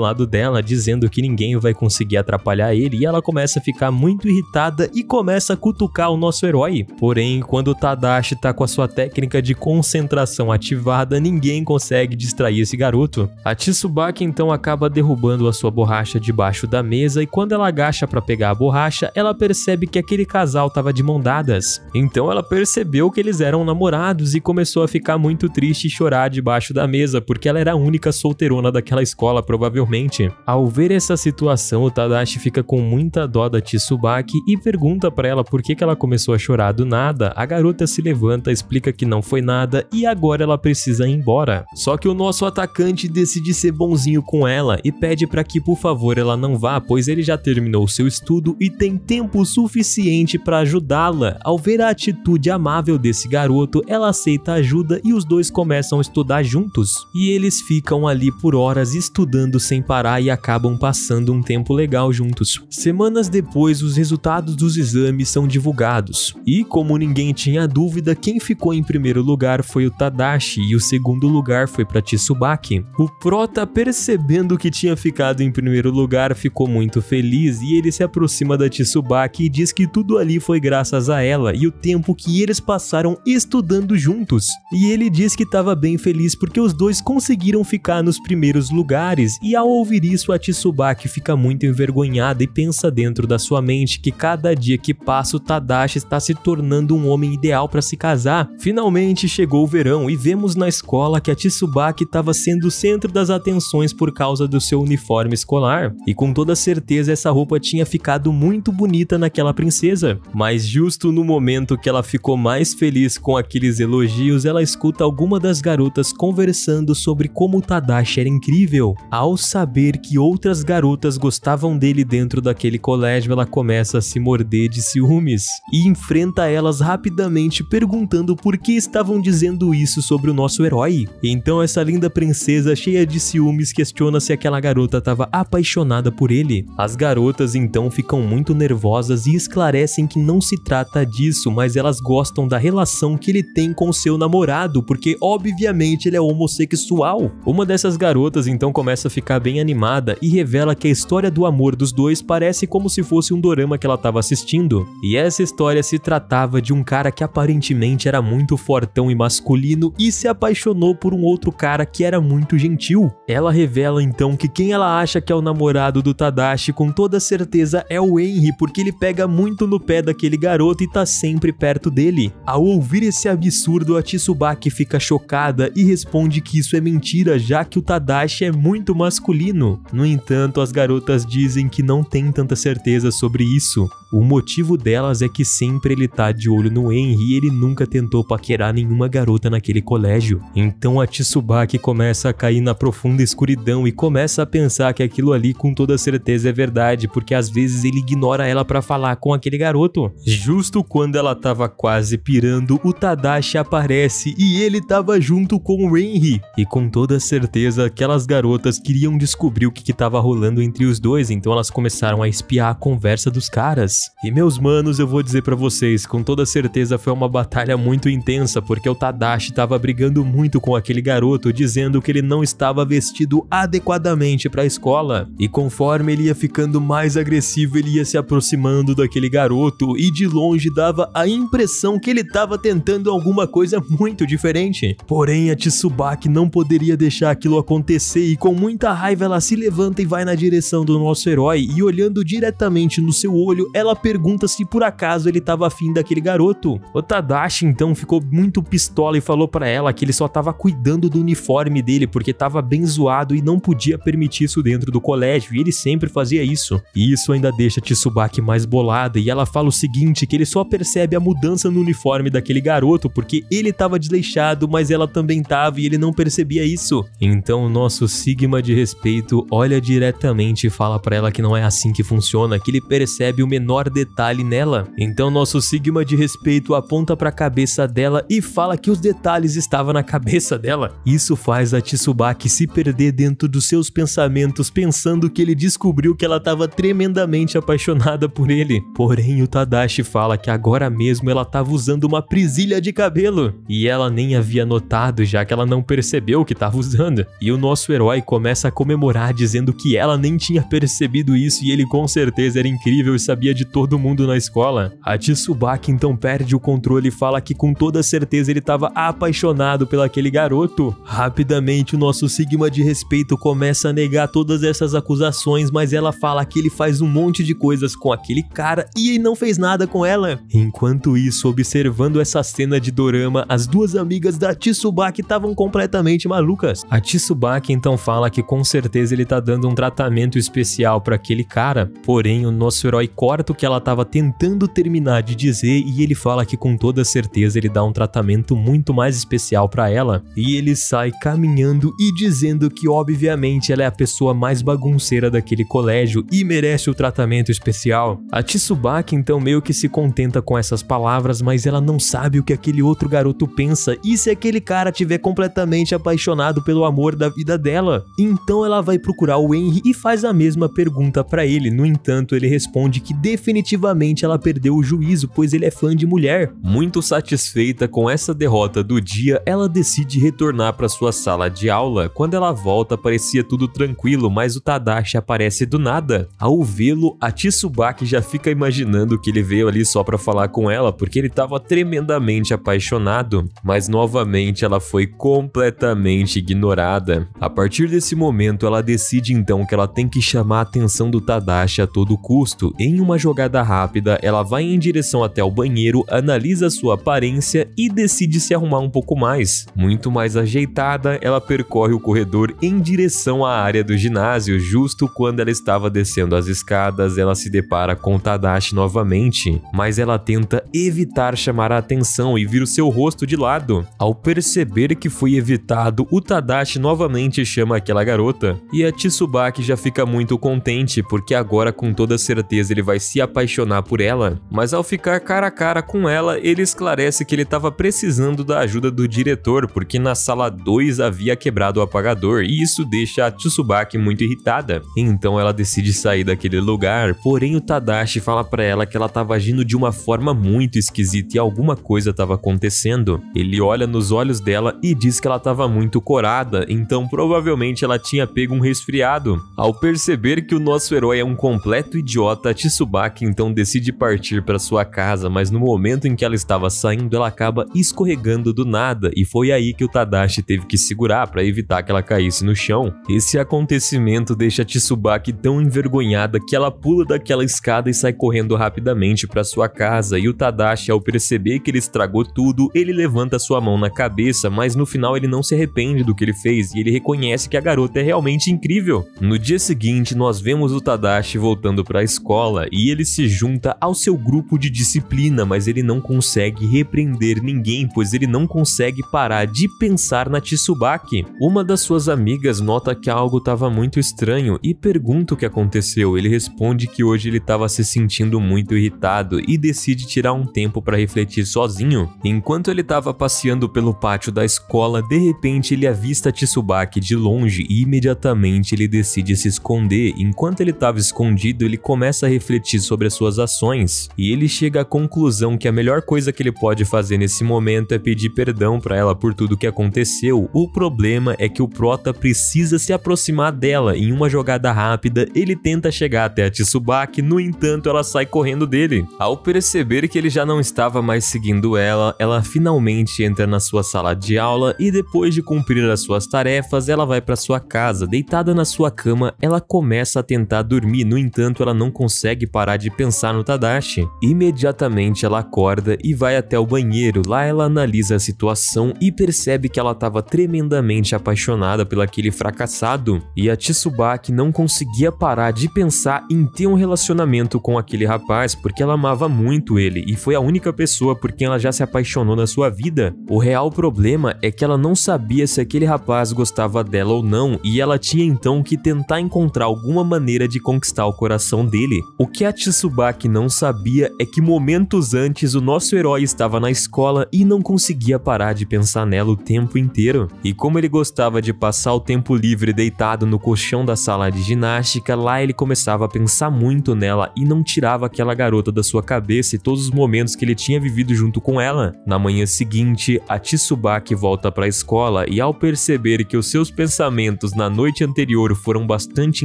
lado dela, dizendo que ninguém vai conseguir atrapalhar ele, e ela começa a ficar muito irritada e começa a cutucar o nosso herói. Porém, quando o Tadashi tá com a sua técnica de concentração ativada, ninguém consegue distrair esse garoto. A Tsubaki então acaba derrubando a sua borracha debaixo da mesa e quando ela agacha para pegar a borracha, ela percebe que aquele casal tava de mão dadas. Então ela percebeu que eles eram namorados e começou a ficar muito triste e chorar debaixo da mesa, porque ela era a única solteirona daquela escola, provavelmente. Ao ver essa situação, o Tadashi fica com muita dó da Tsubaki e pergunta pra ela por que ela começou a chorar do nada. A garota se levanta, explica que não foi nada e agora ela precisa ir embora. Só que o nosso atacante decide ser bonzinho com ela e pede pra que por favor ela não vá, pois ele já terminou seu estudo e tem tempo suficiente pra ajudá-la. Ao ver a atitude amável desse garoto, ela aceita a ajuda e os dois começam a estudar juntos. E eles ficam ali por horas estudando sem parar e acabam passando um tempo legal juntos. Semanas depois, os resultados dos exames são divulgados. E como ninguém tinha dúvida, quem ficou em primeiro lugar foi o Tadashi e o segundo lugar foi para Tsubaki. O prota, percebendo que tinha ficado em primeiro lugar, ficou muito feliz e ele se aproxima da Tsubaki e diz que tudo ali foi graças a ela e o tempo que eles passaram estudando juntos. E ele diz que estava bem feliz porque os dois conseguiram ficar nos primeiros lugares e ao ouvir isso a Tsubaki fica muito envergonhada e pensa dentro da sua mente que cada dia que passa o Tadashi está se tornando um homem ideal para se casar. Finalmente chegou o verão e vemos na escola que a Tsubaki estava sendo o centro das atenções por causa do seu uniforme escolar e com toda certeza essa roupa tinha ficado muito bonita naquela princesa. Mas justo no momento que ela ficou mais feliz com aqueles elogios, ela escuta alguma das garotas conversando sobre como o Tadashi era incrível. Ao saber que outras garotas gostavam dele dentro daquele colégio, ela começa a se morder de ciúmes e enfrenta elas rapidamente perguntando por que estavam dizendo isso sobre o nosso herói. Então essa linda princesa cheia de ciúmes questiona se aquela garota estava apaixonada por ele. As garotas então ficam muito nervosas e esclarecem que não se trata disso, mas elas gostam da relação que ele tem com seu namorado, porque obviamente ele é homossexual. Uma dessas garotas então começa a ficar bem animada e revela que a história do amor dos dois parece como se fosse um dorama que ela estava assistindo. E essa história se tratava de um cara que aparentemente era muito fortão e masculino e se apaixonou por um outro cara que era muito gentil. Ela revela então que quem ela acha que é o namorado do Tadashi com toda certeza é o Henry, porque ele pega muito no pé daquele garoto e tá sempre perto dele. Ao ouvir esse absurdo, a Tsubaki fica chocada e responde que isso é mentira, já que o Tadashi é muito masculino. No entanto, as garotas dizem que não tem tanta certeza sobre isso. O motivo delas é que sempre ele tá de olho no Henry e ele nunca tentou paquerar nenhuma garota naquele colégio. Então a Tsubaki começa a cair na profunda escuridão e começa a pensar que aquilo ali com toda certeza é verdade, porque às vezes ele ignora ela pra falar com aquele garoto. Justo quando ela tava quase pirando, o Tadashi aparece e ele tava junto com o Henry. E com toda certeza aquelas garotas queriam descobrir o que tava rolando entre os dois, então elas começaram a espiar a conversa dos caras. E meus manos, eu vou dizer pra vocês, com toda certeza foi uma batalha muito intensa, porque o Tadashi tava brigando muito com aquele garoto, dizendo que ele não estava vestido adequadamente pra escola. E conforme ele ia ficando mais agressivo, ele ia se aproximando daquele garoto e de longe dava a impressão que ele tava tentando alguma coisa muito diferente. Porém, a Tsubaki não poderia deixar aquilo acontecer e com muita raiva ela se levanta e vai na direção do nosso herói e olhando diretamente no seu olho, ela pergunta se por acaso ele tava afim daquele garoto. O Tadashi então ficou muito pistola e falou pra ela que ele só tava cuidando do uniforme dele porque tava bem zoado e não podia permitir isso dentro do colégio e ele sempre fazia isso. E isso ainda deixa a Tsubaki mais bolada e ela fala o seguinte, que ele só percebe a mudança no uniforme daquele garoto porque ele tava desleixado, mas ela também tava e ele não percebia isso. Então o nosso Sigma de respeito olha diretamente e fala pra ela que não é assim que funciona, que ele percebe o menor detalhe detalhe nela. Então nosso Sigma de respeito aponta pra cabeça dela e fala que os detalhes estavam na cabeça dela. Isso faz a Tsubaki se perder dentro dos seus pensamentos, pensando que ele descobriu que ela estava tremendamente apaixonada por ele. Porém, o Tadashi fala que agora mesmo ela estava usando uma presilha de cabelo e ela nem havia notado, já que ela não percebeu que estava usando. E o nosso herói começa a comemorar dizendo que ela nem tinha percebido isso e ele com certeza era incrível e sabia de todo mundo na escola. A Tsubaki então perde o controle e fala que com toda certeza ele estava apaixonado pelaquele garoto. Rapidamente o nosso Sigma de respeito começa a negar todas essas acusações, mas ela fala que ele faz um monte de coisas com aquele cara e ele não fez nada com ela. Enquanto isso, observando essa cena de dorama, as duas amigas da Tsubaki estavam completamente malucas. A Tsubaki então fala que com certeza ele tá dando um tratamento especial para aquele cara, porém o nosso herói corta o que ela tava tentando terminar de dizer e ele fala que com toda certeza ele dá um tratamento muito mais especial para ela. E ele sai caminhando e dizendo que obviamente ela é a pessoa mais bagunceira daquele colégio e merece o tratamento especial. A Tsubaki então meio que se contenta com essas palavras, mas ela não sabe o que aquele outro garoto pensa e se aquele cara tiver completamente apaixonado pelo amor da vida dela. Então ela vai procurar o Henry e faz a mesma pergunta para ele. No entanto, ele responde que definitivamente ela perdeu o juízo, pois ele é fã de mulher. Muito satisfeita com essa derrota do dia, ela decide retornar para sua sala de aula. Quando ela volta, parecia tudo tranquilo, mas o Tadashi aparece do nada. Ao vê-lo, a Tsubaki já fica imaginando que ele veio ali só para falar com ela, porque ele estava tremendamente apaixonado. Mas novamente ela foi completamente ignorada. A partir desse momento, ela decide então que ela tem que chamar a atenção do Tadashi a todo custo. Em uma jogada rápida, ela vai em direção até o banheiro, analisa sua aparência e decide se arrumar um pouco mais. Muito mais ajeitada, ela percorre o corredor em direção à área do ginásio. Justo quando ela estava descendo as escadas, ela se depara com o Tadashi novamente, mas ela tenta evitar chamar a atenção e vira o seu rosto de lado. Ao perceber que foi evitado, o Tadashi novamente chama aquela garota e a Tsubaki já fica muito contente porque agora com toda certeza ele vai se apaixonar por ela. Mas ao ficar cara a cara com ela, ele esclarece que ele estava precisando da ajuda do diretor porque na sala 2 havia quebrado o apagador e isso deixa a Tsubaki muito irritada. Então ela decide sair daquele lugar, porém o Tadashi fala pra ela que ela estava agindo de uma forma muito esquisita e alguma coisa estava acontecendo. Ele olha nos olhos dela e diz que ela estava muito corada, então provavelmente ela tinha pego um resfriado. Ao perceber que o nosso herói é um completo idiota, a Tsubaki então decide partir para sua casa, mas no momento em que ela estava saindo, ela acaba escorregando do nada e foi aí que o Tadashi teve que segurar para evitar que ela caísse no chão. Esse acontecimento deixa a Tsubaki tão envergonhada que ela pula daquela escada e sai correndo rapidamente para sua casa, e o Tadashi, ao perceber que ele estragou tudo, ele levanta sua mão na cabeça, mas no final ele não se arrepende do que ele fez e ele reconhece que a garota é realmente incrível. No dia seguinte, nós vemos o Tadashi voltando para a escola e ele se junta ao seu grupo de disciplina, mas ele não consegue repreender ninguém, pois ele não consegue parar de pensar na Tsubaki. Uma das suas amigas nota que algo estava muito estranho e pergunta o que aconteceu. Ele responde que hoje ele estava se sentindo muito irritado e decide tirar um tempo para refletir sozinho. Enquanto ele estava passeando pelo pátio da escola, de repente ele avista Tsubaki de longe e imediatamente ele decide se esconder. Enquanto ele estava escondido, ele começa a refletir sobre as suas ações e ele chega à conclusão que a melhor coisa que ele pode fazer nesse momento é pedir perdão para ela por tudo que aconteceu. O problema é que o Prota precisa se aproximar dela. Em uma jogada rápida, ele tenta chegar até a Tsubaki, no entanto ela sai correndo dele. Ao perceber que ele já não estava mais seguindo ela, ela finalmente entra na sua sala de aula e depois de cumprir as suas tarefas, ela vai para sua casa. Deitada na sua cama, ela começa a tentar dormir, no entanto ela não consegue parar de pensar no Tadashi. Imediatamente ela acorda e vai até o banheiro. Lá ela analisa a situação e percebe que ela estava tremendamente apaixonada pelo aquele fracassado e a Tsubaki não conseguia parar de pensar em ter um relacionamento com aquele rapaz porque ela amava muito ele e foi a única pessoa por quem ela já se apaixonou na sua vida. O real problema é que ela não sabia se aquele rapaz gostava dela ou não e ela tinha então que tentar encontrar alguma maneira de conquistar o coração dele. O que a Tsubaki Tsubaki não sabia é que momentos antes o nosso herói estava na escola e não conseguia parar de pensar nela o tempo inteiro. E como ele gostava de passar o tempo livre deitado no colchão da sala de ginástica, lá ele começava a pensar muito nela e não tirava aquela garota da sua cabeça e todos os momentos que ele tinha vivido junto com ela. Na manhã seguinte, a Tsubaki volta para a escola e ao perceber que os seus pensamentos na noite anterior foram bastante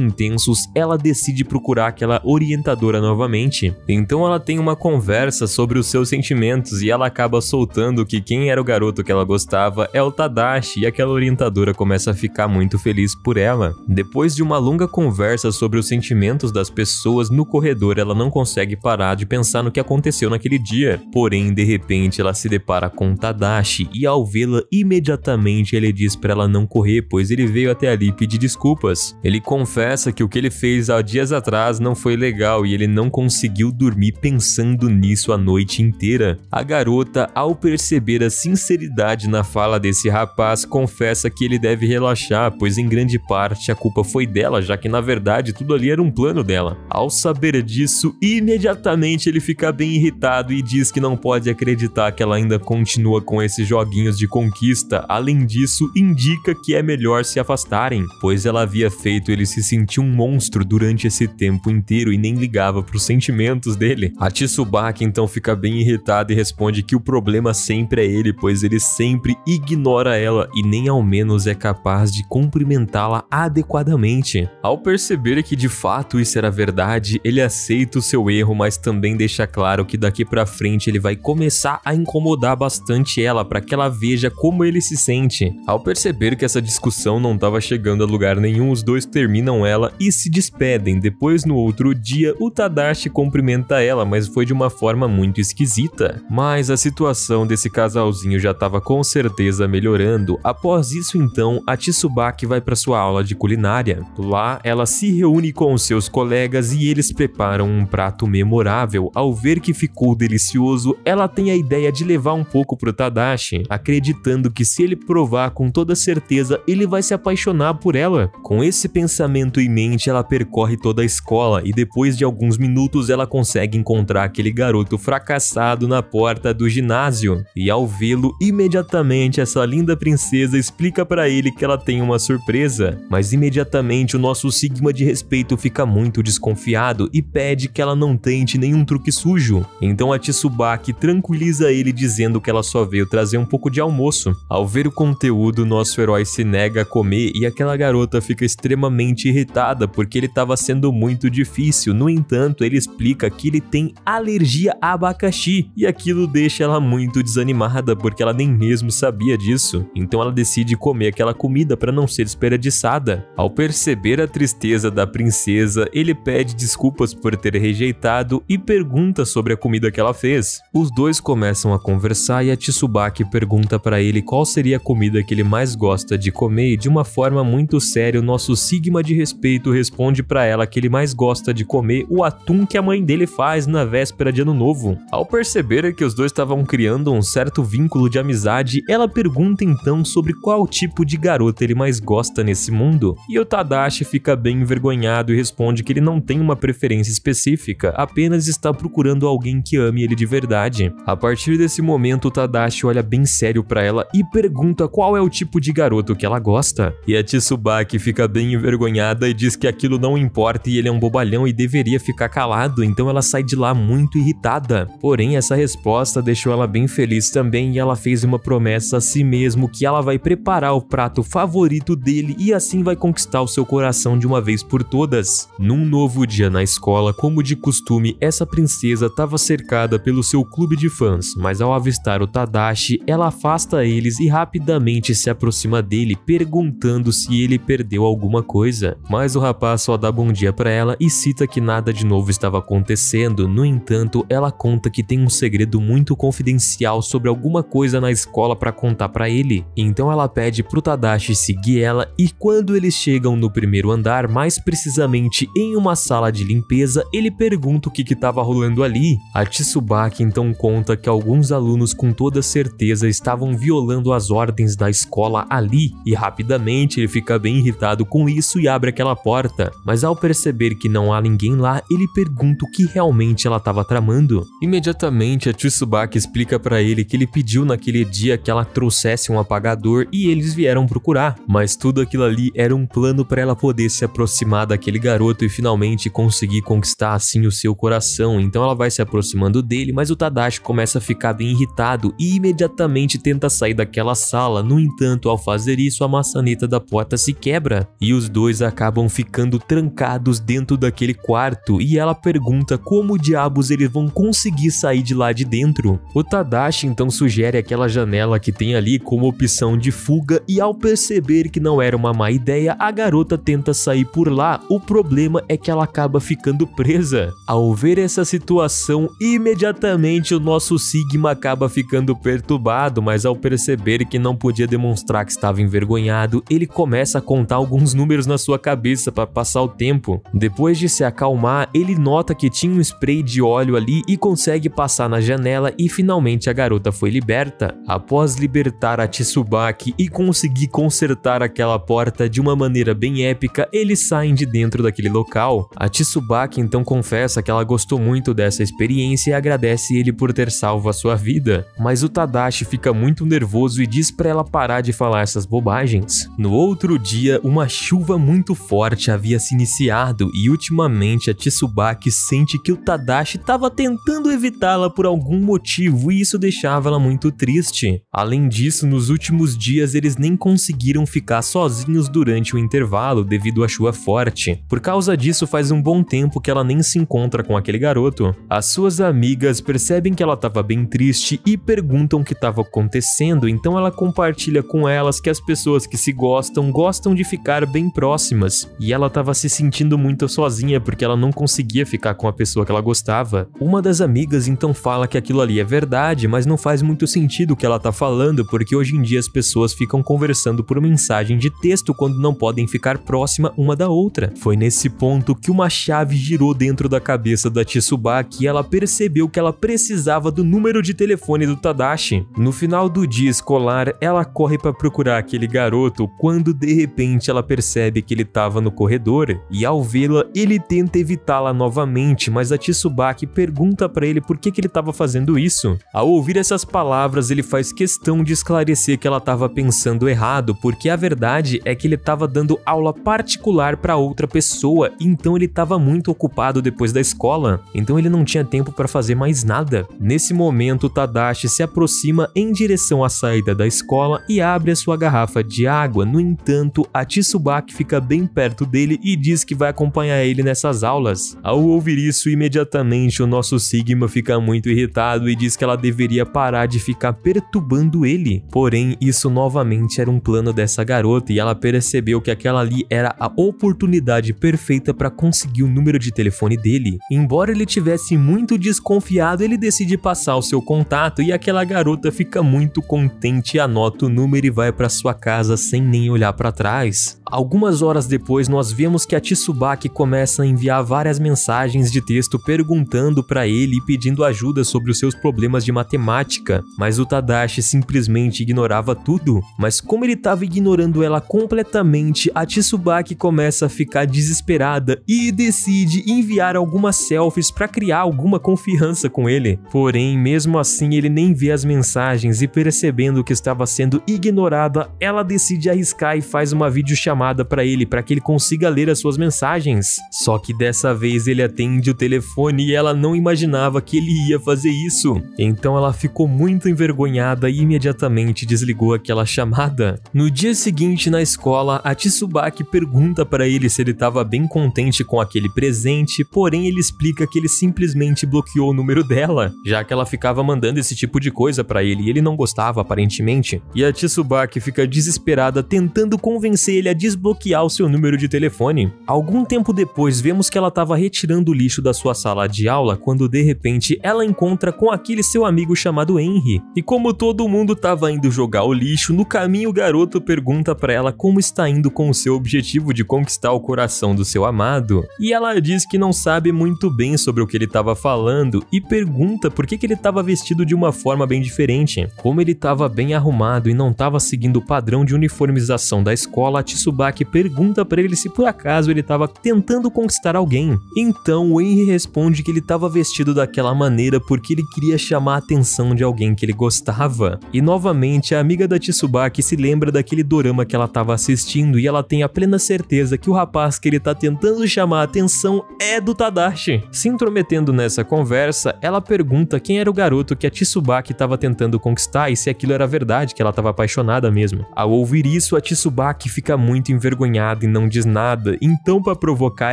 intensos, ela decide procurar aquela orientadora novamente. Então ela tem uma conversa sobre os seus sentimentos e ela acaba soltando que quem era o garoto que ela gostava é o Tadashi, e aquela orientadora começa a ficar muito feliz por ela. Depois de uma longa conversa sobre os sentimentos das pessoas no corredor, ela não consegue parar de pensar no que aconteceu naquele dia. Porém, de repente, ela se depara com Tadashi e ao vê-la, imediatamente ele diz para ela não correr, pois ele veio até ali pedir desculpas. Ele confessa que o que ele fez há dias atrás não foi legal e ele não conseguiu dormir pensando nisso a noite inteira. A garota, ao perceber a sinceridade na fala desse rapaz, confessa que ele deve relaxar, pois em grande parte a culpa foi dela, já que na verdade tudo ali era um plano dela. Ao saber disso, imediatamente ele fica bem irritado e diz que não pode acreditar que ela ainda continua com esses joguinhos de conquista. Além disso, indica que é melhor se afastarem, pois ela havia feito ele se sentir um monstro durante esse tempo inteiro e nem ligava para os sentimentos dele. A Tsubaki então fica bem irritada e responde que o problema sempre é ele, pois ele sempre ignora ela e nem ao menos é capaz de cumprimentá-la adequadamente. Ao perceber que de fato isso era verdade, ele aceita o seu erro, mas também deixa claro que daqui pra frente ele vai começar a incomodar bastante ela para que ela veja como ele se sente. Ao perceber que essa discussão não estava chegando a lugar nenhum, os dois terminam ela e se despedem. Depois, no outro dia, o Tadashi cumprimenta ela, mas foi de uma forma muito esquisita. Mas a situação desse casalzinho já estava com certeza melhorando. Após isso, então, a Tsubaki vai para sua aula de culinária. Lá, ela se reúne com os seus colegas e eles preparam um prato memorável. Ao ver que ficou delicioso, ela tem a ideia de levar um pouco pro Tadashi, acreditando que se ele provar com toda certeza, ele vai se apaixonar por ela. Com esse pensamento em mente, ela percorre toda a escola e depois de alguns minutos ela consegue encontrar aquele garoto fracassado na porta do ginásio. E ao vê-lo, imediatamente essa linda princesa explica para ele que ela tem uma surpresa, mas imediatamente o nosso Sigma de respeito fica muito desconfiado e pede que ela não tente nenhum truque sujo. Então a Tsubaki tranquiliza ele dizendo que ela só veio trazer um pouco de almoço. Ao ver o conteúdo, nosso herói se nega a comer e aquela garota fica extremamente irritada porque ele estava sendo muito difícil. No entanto, ele explica que ele tem alergia a abacaxi e aquilo deixa ela muito desanimada porque ela nem mesmo sabia disso. Então ela decide comer aquela comida para não ser desperdiçada. Ao perceber a tristeza da princesa, ele pede desculpas por ter rejeitado e pergunta sobre a comida que ela fez. Os dois começam a conversar e a Tsubaki pergunta para ele qual seria a comida que ele mais gosta de comer e de uma forma muito séria o nosso Sigma de respeito responde para ela que ele mais gosta de comer o atum que a mãe dele faz na véspera de Ano Novo. Ao perceber que os dois estavam criando um certo vínculo de amizade, ela pergunta então sobre qual tipo de garota ele mais gosta nesse mundo. E o Tadashi fica bem envergonhado e responde que ele não tem uma preferência específica, apenas está procurando alguém que ame ele de verdade. A partir desse momento, o Tadashi olha bem sério pra ela e pergunta qual é o tipo de garoto que ela gosta. E a Tsubaki fica bem envergonhada e diz que aquilo não importa e ele é um bobalhão e deveria ficar calado, então ela sai de lá muito irritada. Porém, essa resposta deixou ela bem feliz também e ela fez uma promessa a si mesmo que ela vai preparar o prato favorito dele e assim vai conquistar o seu coração de uma vez por todas. Num novo dia na escola, como de costume, essa princesa estava cercada pelo seu clube de fãs, mas ao avistar o Tadashi, ela afasta eles e rapidamente se aproxima dele, perguntando se ele perdeu alguma coisa. Mas o rapaz só dá bom dia pra ela e cita que nada de novo estava acontecendo. No entanto, ela conta que tem um segredo muito confidencial sobre alguma coisa na escola para contar pra ele. Então ela pede pro Tadashi seguir ela e quando eles chegam no primeiro andar, mais precisamente em uma sala de limpeza, ele pergunta o que estava rolando ali. A Tsubaki então conta que alguns alunos com toda certeza estavam violando as ordens da escola ali e rapidamente ele fica bem irritado com isso e abre aquela porta. Mas ao perceber que não há ninguém lá, ele pergunta o que realmente ela estava tramando. Imediatamente a Tsubaki explica para ele que ele pediu naquele dia que ela trouxesse um apagador e eles vieram procurar, mas tudo aquilo ali era um plano para ela poder se aproximar daquele garoto e finalmente conseguir conquistar assim o seu coração. Então ela vai se aproximando dele, mas o Tadashi começa a ficar bem irritado e imediatamente tenta sair daquela sala. No entanto, ao fazer isso, a maçaneta da porta se quebra e os dois acabam ficando trancados dentro daquele quarto e ela pergunta como diabos eles vão conseguir sair de lá de dentro. O Tadashi então sugere aquela janela que tem ali como opção de fuga e ao perceber que não era uma má ideia, a garota tenta sair por lá. O problema é que ela acaba ficando presa. Ao ver essa situação, imediatamente o nosso Sigma acaba ficando perturbado, mas ao perceber que não podia demonstrar que estava envergonhado, ele começa a contar alguns números na sua cabeça para passar o tempo. Depois de se acalmar, ele nota que tinha um spray de óleo ali e consegue passar na janela e finalmente a garota foi liberta. Após libertar a Tsubaki e conseguir consertar aquela porta de uma maneira bem épica, eles saem de dentro daquele local. A Tsubaki então confessa que ela gostou muito dessa experiência e agradece ele por ter salvo a sua vida, mas o Tadashi fica muito nervoso e diz para ela parar de falar essas bobagens. No outro dia, uma chuva muito forte havia se iniciado e ultimamente a Tsubaki sente que o Tadashi estava tentando evitá-la por algum motivo e isso deixava ela muito triste. Além disso, nos últimos dias eles nem conseguiram ficar sozinhos durante o intervalo devido à chuva forte. Por causa disso, faz um bom tempo que ela nem se encontra com aquele garoto. As suas amigas percebem que ela estava bem triste e perguntam o que estava acontecendo, então ela compartilha com elas que as pessoas que se gostam de ficar bem próximas e ela estava se sentindo muito sozinha porque ela não conseguia ficar com a pessoa que ela gostava. Uma das amigas então fala que aquilo ali é verdade, mas não faz muito sentido o que ela tá falando porque hoje em dia as pessoas ficam conversando por mensagem de texto quando não podem ficar próxima uma da outra. Foi nesse ponto que uma chave girou dentro da cabeça da Tsubaki e ela percebeu que ela precisava do número de telefone do Tadashi. No final do dia escolar, ela corre para procurar aquele garoto quando de repente ela percebe que ele estava no corredor e ao vê-la ele tenta evitá-la novamente, mas a Tsubaki pergunta para ele por que ele estava fazendo isso. Ao ouvir essas palavras, ele faz questão de esclarecer que ela estava pensando errado, porque a verdade é que ele estava dando aula particular para outra pessoa, então ele estava muito ocupado depois da escola, então ele não tinha tempo para fazer mais nada. Nesse momento, Tadashi se aproxima em direção à saída da escola e abre a sua garrafa de água. No entanto, a Tsubaki fica bem perto dele e diz que vai acompanhar ele nessas aulas. Ao ouvir isso, imediatamente o nosso Sigma fica muito irritado e diz que ela deveria parar de ficar perturbando ele. Porém, isso novamente era um plano dessa garota e ela percebeu que aquela ali era a oportunidade perfeita para conseguir o número de telefone dele. Embora ele tivesse muito desconfiado, ele decide passar o seu contato e aquela garota fica muito contente, anota o número e vai para sua casa sem nem olhar para trás. Algumas horas depois, nós vemos que a Tsubaki começa a enviar várias mensagens de texto perguntando para ele e pedindo ajuda sobre os seus problemas de matemática, mas o Tadashi simplesmente ignorava tudo. Mas como ele estava ignorando ela completamente, a Tsubaki começa a ficar desesperada e decide enviar algumas selfies para criar alguma confiança com ele. Porém, mesmo assim, ele nem vê as mensagens e percebendo que estava sendo ignorada, ela decide arriscar e faz uma videochamada para ele para que ele consiga ler as suas mensagens. Só que dessa vez ele atende o telefone e ela não imaginava que ele ia fazer isso. Então ela ficou muito envergonhada e imediatamente desligou aquela chamada. No dia seguinte na escola, a Tsubaki pergunta para ele se ele estava bem contente com aquele presente, porém ele explica que ele simplesmente bloqueou o número dela, já que ela ficava mandando esse tipo de coisa para ele e ele não gostava aparentemente. E a Tsubaki fica desesperada tentando convencer ele a desbloquear o seu número de telefone. Algum tempo depois, vemos que ela estava retirando o lixo da sua sala de aula quando de repente ela encontra com aquele seu amigo chamado Henry. E como todo mundo estava indo jogar o lixo, no caminho o garoto pergunta para ela como está indo com o seu objetivo de conquistar o coração do seu amado. E ela diz que não sabe muito bem sobre o que ele estava falando e pergunta por que ele estava vestido de uma forma bem diferente. Como ele estava bem arrumado e não estava seguindo o padrão de uniformização da escola, a Tsubaki pergunta para ele se por acaso ele estava tentando conquistar alguém. Então o Henry responde que ele estava vestido daquela maneira porque ele queria chamar a atenção de alguém que ele gostava. E novamente a amiga da Tsubaki se lembra daquele dorama que ela estava assistindo e ela tem a plena certeza que o rapaz que ele tá tentando chamar a atenção é do Tadashi. Se intrometendo nessa conversa, ela pergunta quem era o garoto que a Tsubaki estava tentando conquistar e se aquilo era verdade, que ela estava apaixonada mesmo. Ao ouvir isso, a Tsubaki fica muito envergonhada e não diz nada. Então, para provocar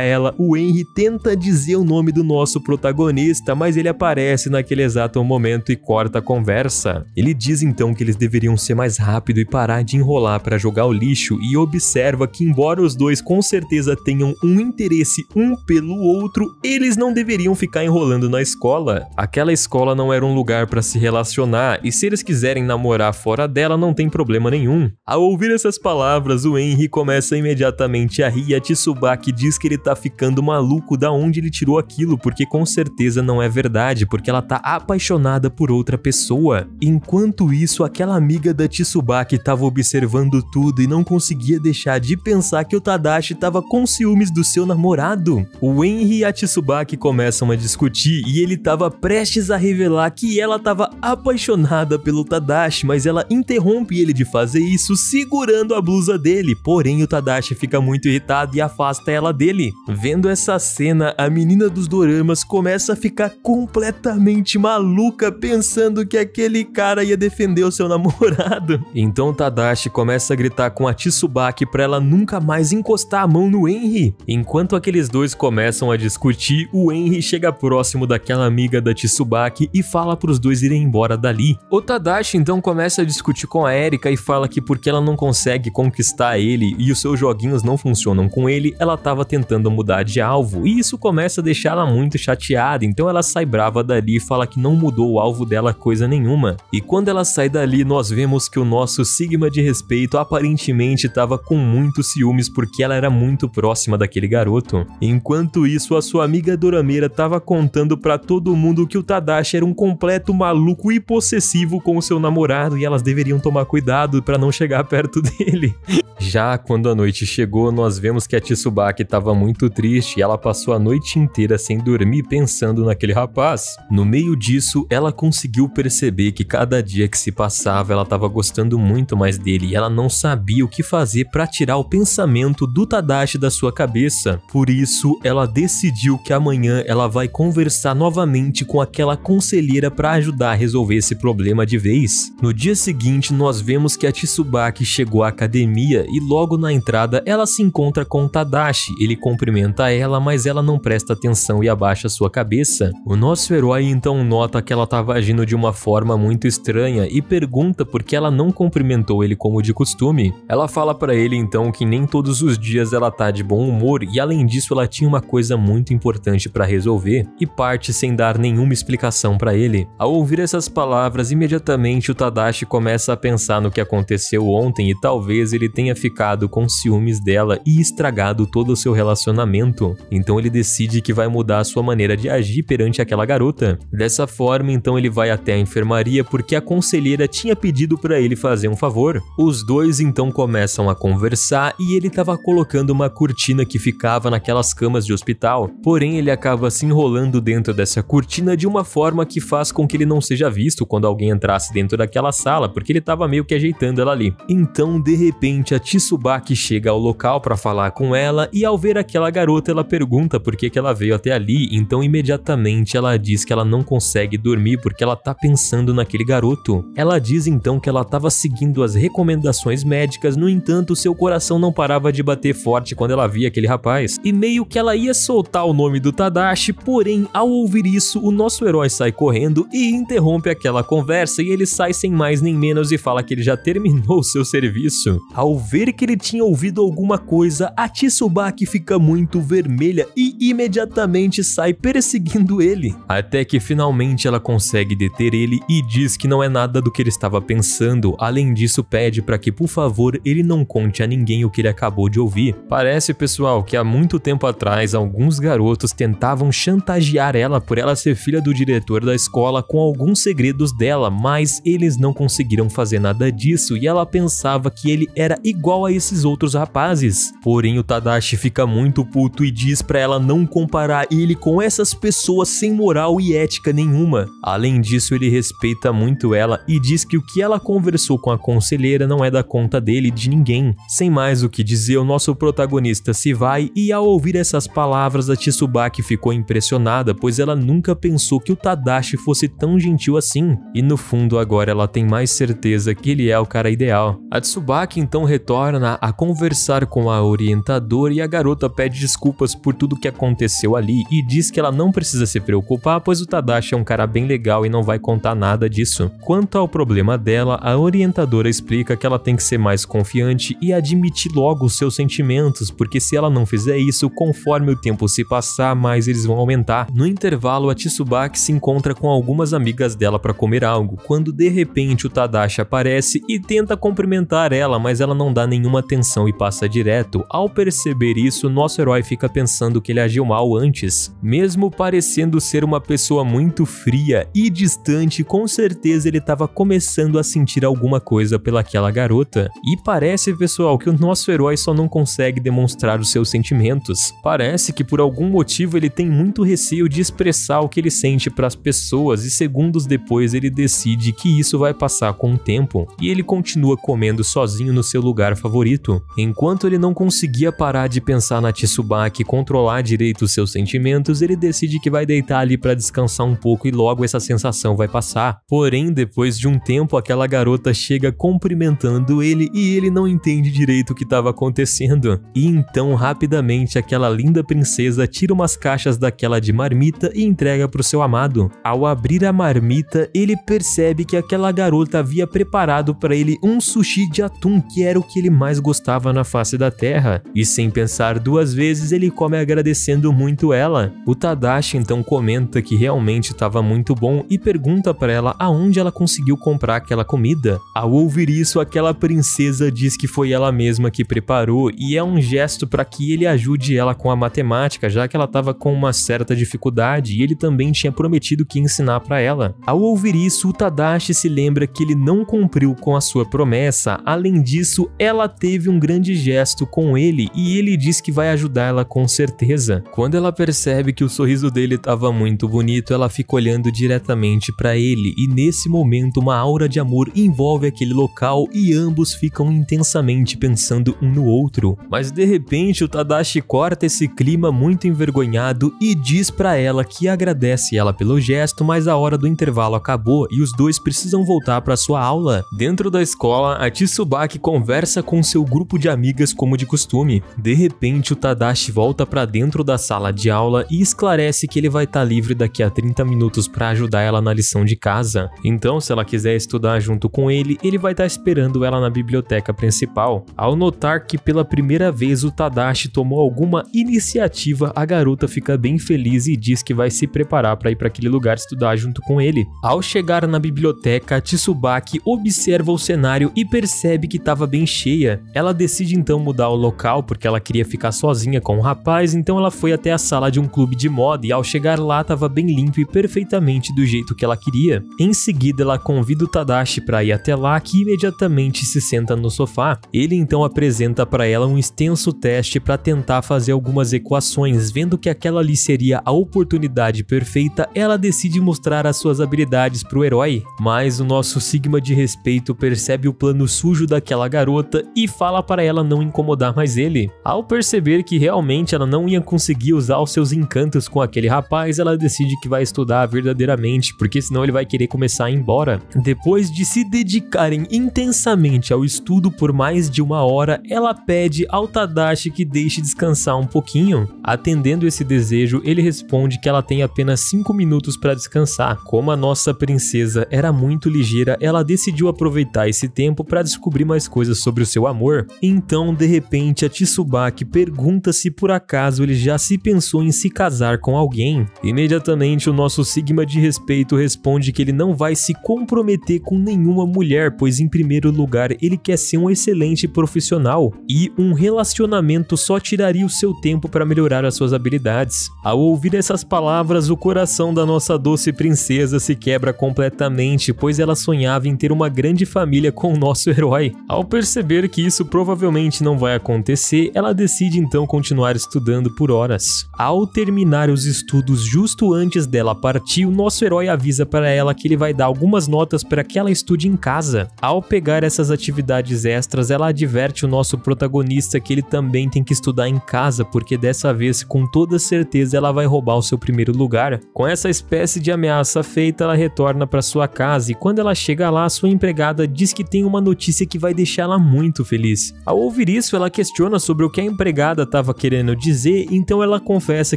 ela, o Henry tenta dizer o nome do nosso protagonista, mas ele aparece naquele exato momento e corta a conversa. Ele diz então que eles deveriam ser mais rápido e parar de enrolar para jogar o lixo e observa que, embora os dois com certeza tenham um interesse um pelo outro, eles não deveriam ficar enrolando na escola. Aquela escola não era um lugar para se relacionar e se eles quiserem namorar fora dela não tem problema nenhum. Ao ouvir essas palavras, o Henry começa imediatamente a rir e a Tsubaki diz que ele tá ficando maluco da onde ele tirou aquilo, porque com certeza não é verdade, porque ela tá apaixonada por outra pessoa. Enquanto isso, aquela amiga da Tsubaki tava observando tudo e não conseguia deixar de pensar que o Tadashi tava com ciúmes do seu namorado. O Henry e a Tsubaki começam a discutir e ele tava prestes a revelar que ela tava apaixonada pelo Tadashi, mas ela interrompe ele de fazer isso segurando a blusa dele. Porém, o Tadashi fica muito irritado e afasta ela dele. Vendo essa cena, a menina dos doramas começa a ficar completamente maluca, pensando que aquele cara ia defender o seu namorado. Então o Tadashi começa a gritar com a Tsubaki pra ela nunca mais encostar a mão no Henry. Enquanto aqueles dois começam a discutir, o Henry chega próximo daquela amiga da Tsubaki e fala pros dois irem embora dali. O Tadashi então começa a discutir com a Erika e fala que porque ela não consegue conquistar ele e os seus joguinhos não funcionam com ele, ela tava tentando mudar de alvo, e isso começa a deixar ela muito chateada, então ela sai brava dali e fala que não mudou o alvo dela coisa nenhuma. E quando ela sai dali, nós vemos que o nosso Sigma de respeito aparentemente tava com muitos ciúmes porque ela era muito próxima daquele garoto. Enquanto isso, a sua amiga dorameira tava contando pra todo mundo que o Tadashi era um completo maluco e possessivo com o seu namorado e elas deveriam tomar cuidado pra não chegar perto dele. Já quando a noite chegou, nós vemos que a Tsubaki estava muito triste e ela passou a noite inteira sem dormir pensando naquele rapaz. No meio disso, ela conseguiu perceber que cada dia que se passava ela estava gostando muito mais dele e ela não sabia o que fazer para tirar o pensamento do Tadashi da sua cabeça. Por isso, ela decidiu que amanhã ela vai conversar novamente com aquela conselheira para ajudar a resolver esse problema de vez. No dia seguinte, nós vemos que a Tsubaki chegou à academia e logo na entrada ela se encontra com o Tadashi. Ele cumprimenta ela, mas ela não presta atenção e abaixa sua cabeça. O nosso herói então nota que ela estava agindo de uma forma muito estranha e pergunta por que ela não cumprimentou ele como de costume. Ela fala para ele então que nem todos os dias ela tá de bom humor e além disso ela tinha uma coisa muito importante para resolver e parte sem dar nenhuma explicação para ele. Ao ouvir essas palavras, imediatamente o Tadashi começa a pensar no que aconteceu ontem e talvez ele tenha ficado com ciúmes dela e estragado todo o seu relacionamento. Então ele decide que vai mudar a sua maneira de agir perante aquela garota. Dessa forma, então ele vai até a enfermaria porque a conselheira tinha pedido para ele fazer um favor. Os dois então começam a conversar e ele estava colocando uma cortina que ficava naquelas camas de hospital. Porém, ele acaba se enrolando dentro dessa cortina de uma forma que faz com que ele não seja visto quando alguém entrasse dentro daquela sala, porque ele estava meio que ajeitando ela ali. Então, de repente, a Tsubaki chega ao local para falar com ela e ao ver aquela garota ela pergunta por que ela veio até ali, então imediatamente ela diz que ela não consegue dormir porque ela tá pensando naquele garoto. Ela diz então que ela estava seguindo as recomendações médicas, no entanto seu coração não parava de bater forte quando ela via aquele rapaz e meio que ela ia soltar o nome do Tadashi, porém ao ouvir isso o nosso herói sai correndo e interrompe aquela conversa e ele sai sem mais nem menos e fala que ele já terminou o seu serviço. Ao ver que ele tinha ouvido alguma coisa, a Tsubaki fica muito vermelha e imediatamente sai perseguindo ele. Até que finalmente ela consegue deter ele e diz que não é nada do que ele estava pensando. Além disso, pede para que, por favor, ele não conte a ninguém o que ele acabou de ouvir. Parece, pessoal, que há muito tempo atrás alguns garotos tentavam chantagear ela por ela ser filha do diretor da escola com alguns segredos dela, mas eles não conseguiram fazer nada disso e ela pensava que ele era igual a esses outros rapazes. Porém, o Tadashi fica muito puto e diz pra ela não compartilhar comparar ele com essas pessoas sem moral e ética nenhuma. Além disso, ele respeita muito ela e diz que o que ela conversou com a conselheira não é da conta dele e de ninguém. Sem mais o que dizer, o nosso protagonista se vai e ao ouvir essas palavras, a Tsubaki ficou impressionada, pois ela nunca pensou que o Tadashi fosse tão gentil assim. E no fundo agora ela tem mais certeza que ele é o cara ideal. A Tsubaki então retorna a conversar com a orientadora e a garota pede desculpas por tudo que aconteceu ali e diz que ela não precisa se preocupar, pois o Tadashi é um cara bem legal e não vai contar nada disso. Quanto ao problema dela, a orientadora explica que ela tem que ser mais confiante e admitir logo os seus sentimentos, porque se ela não fizer isso, conforme o tempo se passar, mais eles vão aumentar. No intervalo, a Tsubaki se encontra com algumas amigas dela para comer algo, quando de repente o Tadashi aparece e tenta cumprimentar ela, mas ela não dá nenhuma atenção e passa direto. Ao perceber isso, nosso herói fica pensando que ele agiu mal antes. Mesmo parecendo ser uma pessoa muito fria e distante, com certeza ele estava começando a sentir alguma coisa pelaquela garota. E parece, pessoal, que o nosso herói só não consegue demonstrar os seus sentimentos. Parece que por algum motivo ele tem muito receio de expressar o que ele sente para as pessoas e segundos depois ele decide que isso vai passar com o tempo e ele continua comendo sozinho no seu lugar favorito. Enquanto ele não conseguia parar de pensar na Tsubaki e controlar direito os seus sentimentos, ele decide que vai deitar ali para descansar um pouco e logo essa sensação vai passar. Porém, depois de um tempo, aquela garota chega cumprimentando ele e ele não entende direito o que estava acontecendo. E então, rapidamente, aquela linda princesa tira umas caixas daquela de marmita e entrega para o seu amado. Ao abrir a marmita, ele percebe que aquela garota havia preparado para ele um sushi de atum, que era o que ele mais gostava na face da terra. E sem pensar duas vezes, ele come agradecendo muito ela. O Tadashi então comenta que realmente estava muito bom e pergunta para ela aonde ela conseguiu comprar aquela comida. Ao ouvir isso, aquela princesa diz que foi ela mesma que preparou e é um gesto para que ele ajude ela com a matemática, já que ela estava com uma certa dificuldade e ele também tinha prometido que ia ensinar para ela. Ao ouvir isso, o Tadashi se lembra que ele não cumpriu com a sua promessa. Além disso, ela teve um grande gesto com ele e ele diz que vai ajudar ela com certeza. Quando ela percebe que o sorriso dele estava muito bonito, ela fica olhando diretamente para ele e nesse momento uma aura de amor envolve aquele local e ambos ficam intensamente pensando um no outro. Mas de repente o Tadashi corta esse clima muito envergonhado e diz para ela que agradece ela pelo gesto, mas a hora do intervalo acabou e os dois precisam voltar para sua aula. Dentro da escola, a Tsubaki conversa com seu grupo de amigas como de costume. De repente o Tadashi volta para dentro da sala de aula e esclarece que ele vai estar livre daqui a 30 minutos para ajudar ela na lição de casa. Então, se ela quiser estudar junto com ele, ele vai estar esperando ela na biblioteca principal. Ao notar que pela primeira vez o Tadashi tomou alguma iniciativa, a garota fica bem feliz e diz que vai se preparar para ir para aquele lugar estudar junto com ele. Ao chegar na biblioteca, Tsubaki observa o cenário e percebe que estava bem cheia. Ela decide então mudar o local porque ela queria ficar sozinha com o rapaz, então ela foi até a sala de um clube de moda e ao chegar lá estava bem limpo e perfeitamente do jeito que ela queria. Em seguida ela convida o Tadashi para ir até lá, que imediatamente se senta no sofá. Ele então apresenta para ela um extenso teste para tentar fazer algumas equações. Vendo que aquela ali seria a oportunidade perfeita, ela decide mostrar as suas habilidades para o herói. Mas o nosso Sigma de respeito percebe o plano sujo daquela garota e fala para ela não incomodar mais ele. Ao perceber que realmente ela não ia conseguir usar os seus encantos com aquele rapaz, ela decide que vai estudar verdadeiramente, porque senão ele vai querer começar a ir embora. Depois de se dedicarem intensamente ao estudo por mais de 1 hora, ela pede ao Tadashi que deixe descansar um pouquinho. Atendendo esse desejo, ele responde que ela tem apenas 5 minutos para descansar. Como a nossa princesa era muito ligeira, ela decidiu aproveitar esse tempo para descobrir mais coisas sobre o seu amor. Então, de repente, a Tsubaki pergunta se por acaso ele já se pensou em se casar com alguém. Imediatamente, o nosso Sigma de respeito responde que ele não vai se comprometer com nenhuma mulher, pois em primeiro lugar ele quer ser um excelente profissional e um relacionamento só tiraria o seu tempo para melhorar as suas habilidades. Ao ouvir essas palavras, o coração da nossa doce princesa se quebra completamente, pois ela sonhava em ter uma grande família com o nosso herói. Ao perceber que isso provavelmente não vai acontecer, ela decide então continuar estudando por horas. depois, ao terminar os estudos justo antes dela partir, o nosso herói avisa para ela que ele vai dar algumas notas para que ela estude em casa. Ao pegar essas atividades extras, ela adverte o nosso protagonista que ele também tem que estudar em casa, porque dessa vez, com toda certeza, ela vai roubar o seu primeiro lugar. Com essa espécie de ameaça feita, ela retorna para sua casa e quando ela chega lá, sua empregada diz que tem uma notícia que vai deixar ela muito feliz. Ao ouvir isso, ela questiona sobre o que a empregada estava querendo dizer, então ela confessa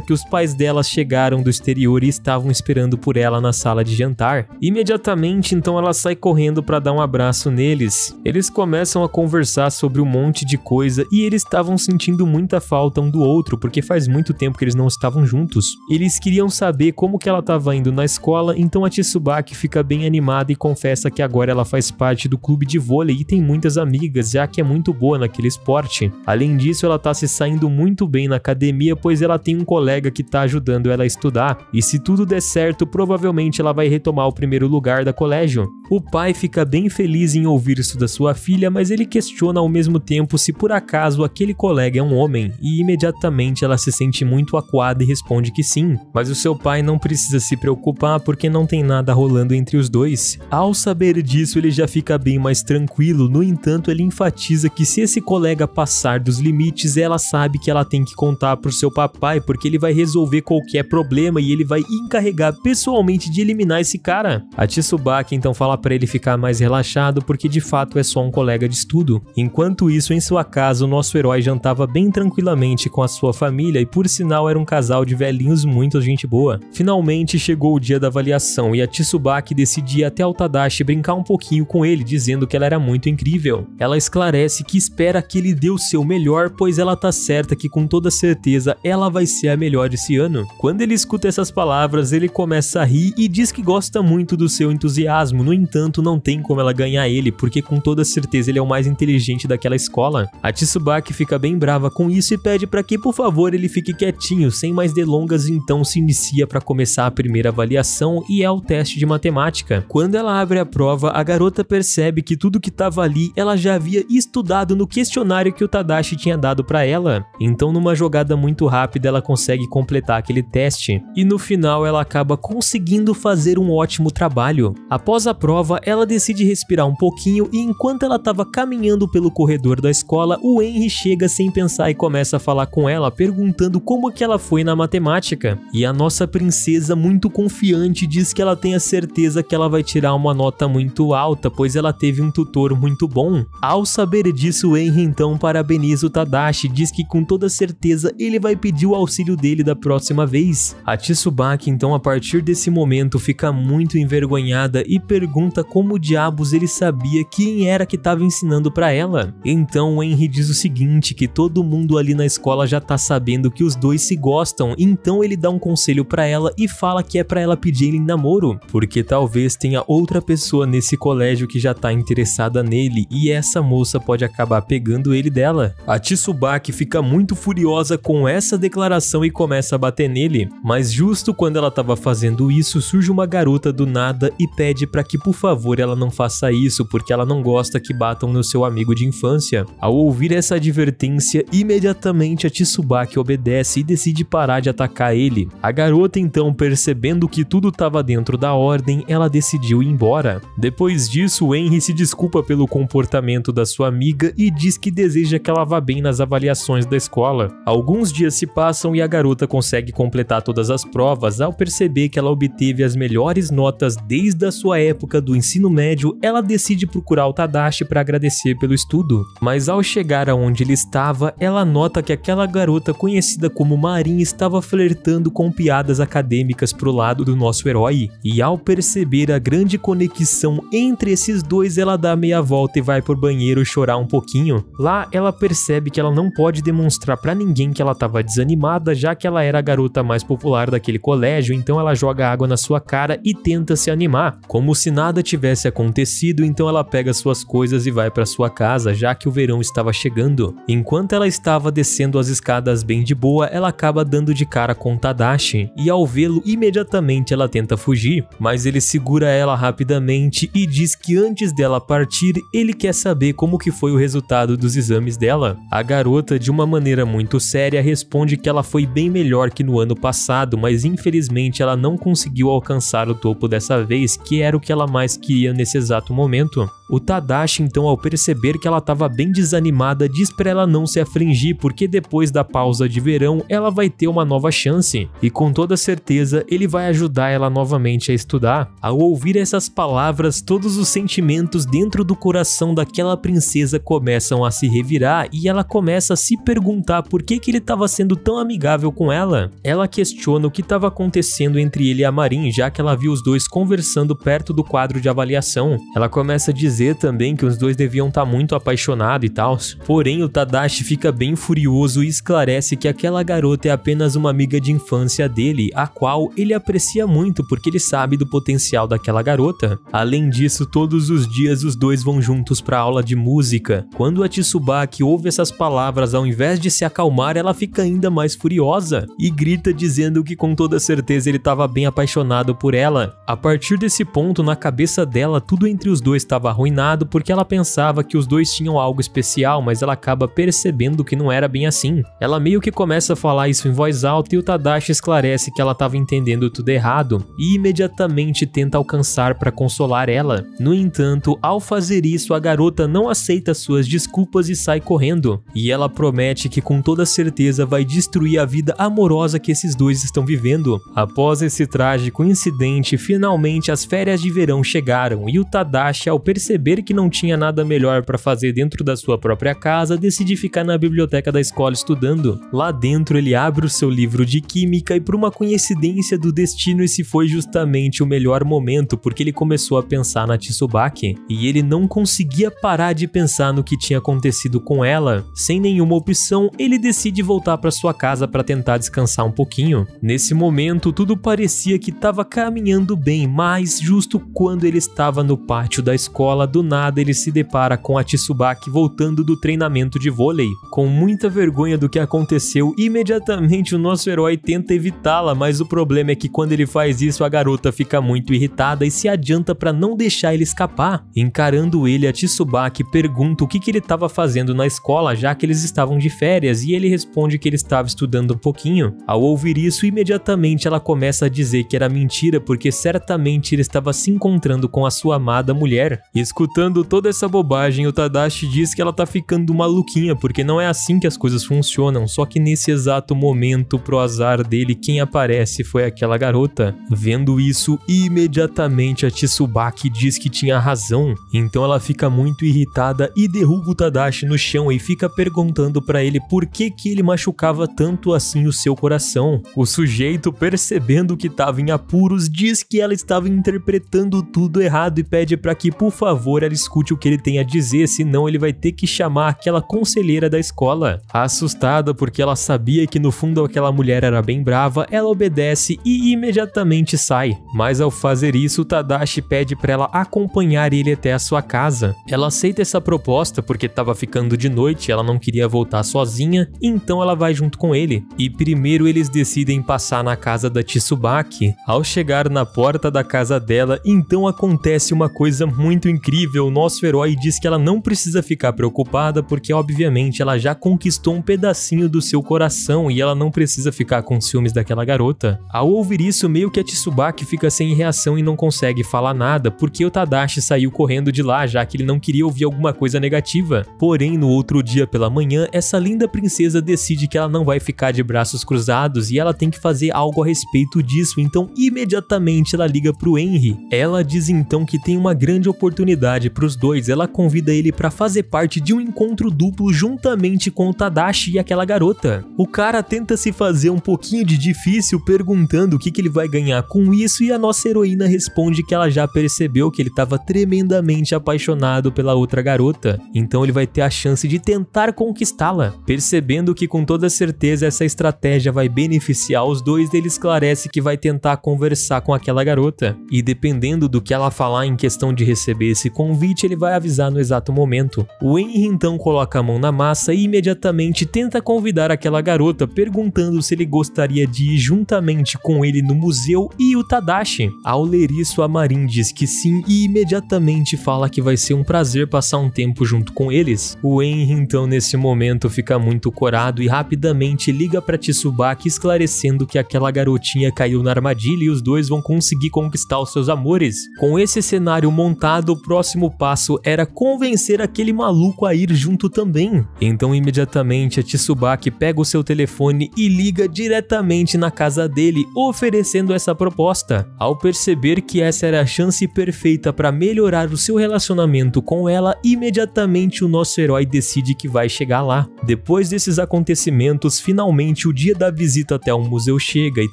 que os pais dela chegaram do exterior e estavam esperando por ela na sala de jantar. Imediatamente, então, ela sai correndo para dar um abraço neles. Eles começam a conversar sobre um monte de coisa e eles estavam sentindo muita falta um do outro, porque faz muito tempo que eles não estavam juntos. Eles queriam saber como que ela estava indo na escola, então a Tsubaki fica bem animada e confessa que agora ela faz parte do clube de vôlei e tem muitas amigas, já que é muito boa naquele esporte. Além disso, ela tá se saindo muito bem na academia, pois ela tem um colega que tá ajudando ela a estudar, e se tudo der certo, provavelmente ela vai retomar o primeiro lugar da colégio. O pai fica bem feliz em ouvir isso da sua filha, mas ele questiona ao mesmo tempo se por acaso aquele colega é um homem, e imediatamente ela se sente muito acuada e responde que sim. Mas o seu pai não precisa se preocupar porque não tem nada rolando entre os dois. Ao saber disso, ele já fica bem mais tranquilo, no entanto ele enfatiza que se esse colega passar dos limites, ela sabe que ela tem que contar pro seu papai, porque ele vai resolver qualquer problema e ele vai encarregar pessoalmente de eliminar esse cara. A Tsubaki então fala para ele ficar mais relaxado, porque de fato é só um colega de estudo. Enquanto isso, em sua casa, o nosso herói jantava bem tranquilamente com a sua família e por sinal era um casal de velhinhos muito gente boa. Finalmente chegou o dia da avaliação e a Tsubaki decide ir até o Tadashi brincar um pouquinho com ele, dizendo que ela era muito incrível. Ela esclarece que espera que ele dê o seu melhor, pois ela tá certa que com toda certeza ela vai ser a melhor esse ano. Quando ele escuta essas palavras, ele começa a rir e diz que gosta muito do seu entusiasmo, no entanto não tem como ela ganhar ele, porque com toda certeza ele é o mais inteligente daquela escola. A Tsubaki fica bem brava com isso e pede para que por favor ele fique quietinho. Sem mais delongas, então se inicia para começar a primeira avaliação e é o teste de matemática. Quando ela abre a prova, a garota percebe que tudo que estava ali ela já havia estudado no questionário que o Tadashi tinha dado para ela. Então numa jogada muito rápida ela consegue completar aquele teste e no final ela acaba conseguindo fazer um ótimo trabalho. Após a prova, ela decide respirar um pouquinho e enquanto ela estava caminhando pelo corredor da escola, o Henry chega sem pensar e começa a falar com ela, perguntando como que ela foi na matemática. E a nossa princesa, muito confiante, diz que ela tem a certeza que ela vai tirar uma nota muito alta, pois ela teve um tutor muito bom. Ao saber disso, o Henry então parabeniza o Tadashi, diz que com toda certeza ele vai pedir o auxílio dele da próxima vez. A Tsubaki então a partir desse momento fica muito envergonhada e pergunta como diabos ele sabia quem era que estava ensinando para ela. Então o Henry diz o seguinte, que todo mundo ali na escola já tá sabendo que os dois se gostam, então ele dá um conselho para ela e fala que é para ela pedir ele em namoro, porque talvez tenha outra pessoa nesse colégio que já tá interessada nele e essa moça pode acabar pegando ele dela. A Tsubaki fica muito furiosa com essa declaração e começa a bater nele, mas justo quando ela tava fazendo isso, surge uma garota do nada e pede para que por favor ela não faça isso, porque ela não gosta que batam no seu amigo de infância. Ao ouvir essa advertência, imediatamente a Tsubaki obedece e decide parar de atacar ele. A garota então, percebendo que tudo estava dentro da ordem, ela decidiu ir embora. Depois disso, o Henry se desculpa pelo comportamento da sua amiga e diz que deseja que ela vá bem nas avaliações da escola. Alguns dias se passam e a garota consegue completar todas as provas. Ao perceber que ela obteve as melhores notas desde a sua época do ensino médio, ela decide procurar o Tadashi para agradecer pelo estudo. Mas ao chegar aonde ele estava, ela nota que aquela garota conhecida como Marin estava flertando com piadas acadêmicas pro lado do nosso herói. E ao perceber a grande conexão entre esses dois, ela dá meia volta e vai pro banheiro chorar um pouquinho. Lá ela percebe que ela não pode demonstrar para ninguém que ela estava desanimada, já que ela era a garota mais popular daquele colégio, então ela joga água na sua cara e tenta se animar. Como se nada nada tivesse acontecido, então ela pega suas coisas e vai para sua casa, já que o verão estava chegando. Enquanto ela estava descendo as escadas bem de boa, ela acaba dando de cara com Tadashi, e ao vê-lo, imediatamente ela tenta fugir, mas ele segura ela rapidamente e diz que antes dela partir, ele quer saber como que foi o resultado dos exames dela. A garota, de uma maneira muito séria, responde que ela foi bem melhor que no ano passado, mas infelizmente ela não conseguiu alcançar o topo dessa vez, que era o que ela mais queria nesse exato momento. O Tadashi, então, ao perceber que ela estava bem desanimada, diz para ela não se afligir, porque depois da pausa de verão ela vai ter uma nova chance, e com toda certeza ele vai ajudar ela novamente a estudar. Ao ouvir essas palavras, todos os sentimentos dentro do coração daquela princesa começam a se revirar e ela começa a se perguntar por que ele estava sendo tão amigável com ela. Ela questiona o que estava acontecendo entre ele e a Marin, já que ela viu os dois conversando perto do quadro de avaliação. Ela começa a dizer também que os dois deviam estar muito apaixonados e tal, porém o Tadashi fica bem furioso e esclarece que aquela garota é apenas uma amiga de infância dele, a qual ele aprecia muito porque ele sabe do potencial daquela garota. Além disso, todos os dias os dois vão juntos para aula de música. Quando a Tsubaki ouve essas palavras, ao invés de se acalmar, ela fica ainda mais furiosa e grita dizendo que com toda certeza ele estava bem apaixonado por ela. A partir desse ponto, na cabeça dela, tudo entre os dois estava arruinado porque ela pensava que os dois tinham algo especial, mas ela acaba percebendo que não era bem assim. Ela meio que começa a falar isso em voz alta e o Tadashi esclarece que ela estava entendendo tudo errado e imediatamente tenta alcançar para consolar ela. No entanto, ao fazer isso, a garota não aceita suas desculpas e sai correndo, e ela promete que com toda certeza vai destruir a vida amorosa que esses dois estão vivendo. Após esse trágico incidente, finalmente as férias de verão chegaram e o Tadashi, ao perceber que não tinha nada melhor para fazer dentro da sua própria casa, decide ficar na biblioteca da escola estudando. Lá dentro ele abre o seu livro de química e, por uma coincidência do destino, esse foi justamente o melhor momento, porque ele começou a pensar na Tsubaki e ele não conseguia parar de pensar no que tinha acontecido com ela. Sem nenhuma opção, ele decide voltar para sua casa para tentar descansar um pouquinho. Nesse momento tudo parecia que estava caminhando bem, mas justo quando ele estava no pátio da escola, do nada ele se depara com a Tsubaki voltando do treinamento de vôlei. Com muita vergonha do que aconteceu, imediatamente o nosso herói tenta evitá-la, mas o problema é que quando ele faz isso, a garota fica muito irritada e se adianta para não deixar ele escapar. Encarando ele, a Tsubaki pergunta o que ele estava fazendo na escola, já que eles estavam de férias, e ele responde que ele estava estudando um pouquinho. Ao ouvir isso, imediatamente ela começa a dizer que era mentira, porque certamente ele estava se encontrando com a sua amada mulher. Escutando toda essa bobagem, o Tadashi diz que ela tá ficando maluquinha, porque não é assim que as coisas funcionam, só que nesse exato momento, pro azar dele, quem aparece foi aquela garota. Vendo isso, imediatamente a Tsubaki diz que tinha razão, então ela fica muito irritada e derruba o Tadashi no chão e fica perguntando pra ele por que ele machucava tanto assim o seu coração. O sujeito, percebendo que estava em apuros, diz que ela estava interpretando tudo errado e pede pra que, por favor, ela escute o que ele tem a dizer, senão ele vai ter que chamar aquela conselheira da escola. Assustada porque ela sabia que no fundo aquela mulher era bem brava, ela obedece e imediatamente sai. Mas ao fazer isso, o Tadashi pede pra ela acompanhar ele até a sua casa. Ela aceita essa proposta porque estava ficando de noite, ela não queria voltar sozinha, então ela vai junto com ele. E primeiro eles decidem passar na casa da Tsubaki. Ao chegar na porta da casa dela, então acontece uma coisa muito incrível. O nosso herói diz que ela não precisa ficar preocupada porque obviamente ela já conquistou um pedacinho do seu coração e ela não precisa ficar com ciúmes daquela garota. Ao ouvir isso, meio que a Tsubaki fica sem reação e não consegue falar nada porque o Tadashi saiu correndo de lá, já que ele não queria ouvir alguma coisa negativa. Porém, no outro dia pela manhã, essa linda princesa decide que ela não vai ficar de braços cruzados e ela tem que fazer algo a respeito disso, então imediatamente ela liga pro Henry. Ela diz então que tem uma grande oportunidade oportunidade para os dois, ela convida ele para fazer parte de um encontro duplo juntamente com o Tadashi e aquela garota. O cara tenta se fazer um pouquinho de difícil perguntando o que ele vai ganhar com isso, e a nossa heroína responde que ela já percebeu que ele estava tremendamente apaixonado pela outra garota, então ele vai ter a chance de tentar conquistá-la. Percebendo que com toda certeza essa estratégia vai beneficiar os dois, ele esclarece que vai tentar conversar com aquela garota, e dependendo do que ela falar em questão de receber esse convite, ele vai avisar no exato momento. O Henry então coloca a mão na massa e imediatamente tenta convidar aquela garota, perguntando se ele gostaria de ir juntamente com ele no museu e o Tadashi. Ao ler isso, a Marin diz que sim e imediatamente fala que vai ser um prazer passar um tempo junto com eles. O Henry então nesse momento fica muito corado e rapidamente liga para Tsubaki esclarecendo que aquela garotinha caiu na armadilha e os dois vão conseguir conquistar os seus amores. Com esse cenário montado, o próximo passo era convencer aquele maluco a ir junto também. Então imediatamente a Tsubaki pega o seu telefone e liga diretamente na casa dele, oferecendo essa proposta. Ao perceber que essa era a chance perfeita para melhorar o seu relacionamento com ela, imediatamente o nosso herói decide que vai chegar lá. Depois desses acontecimentos, finalmente o dia da visita até o museu chega e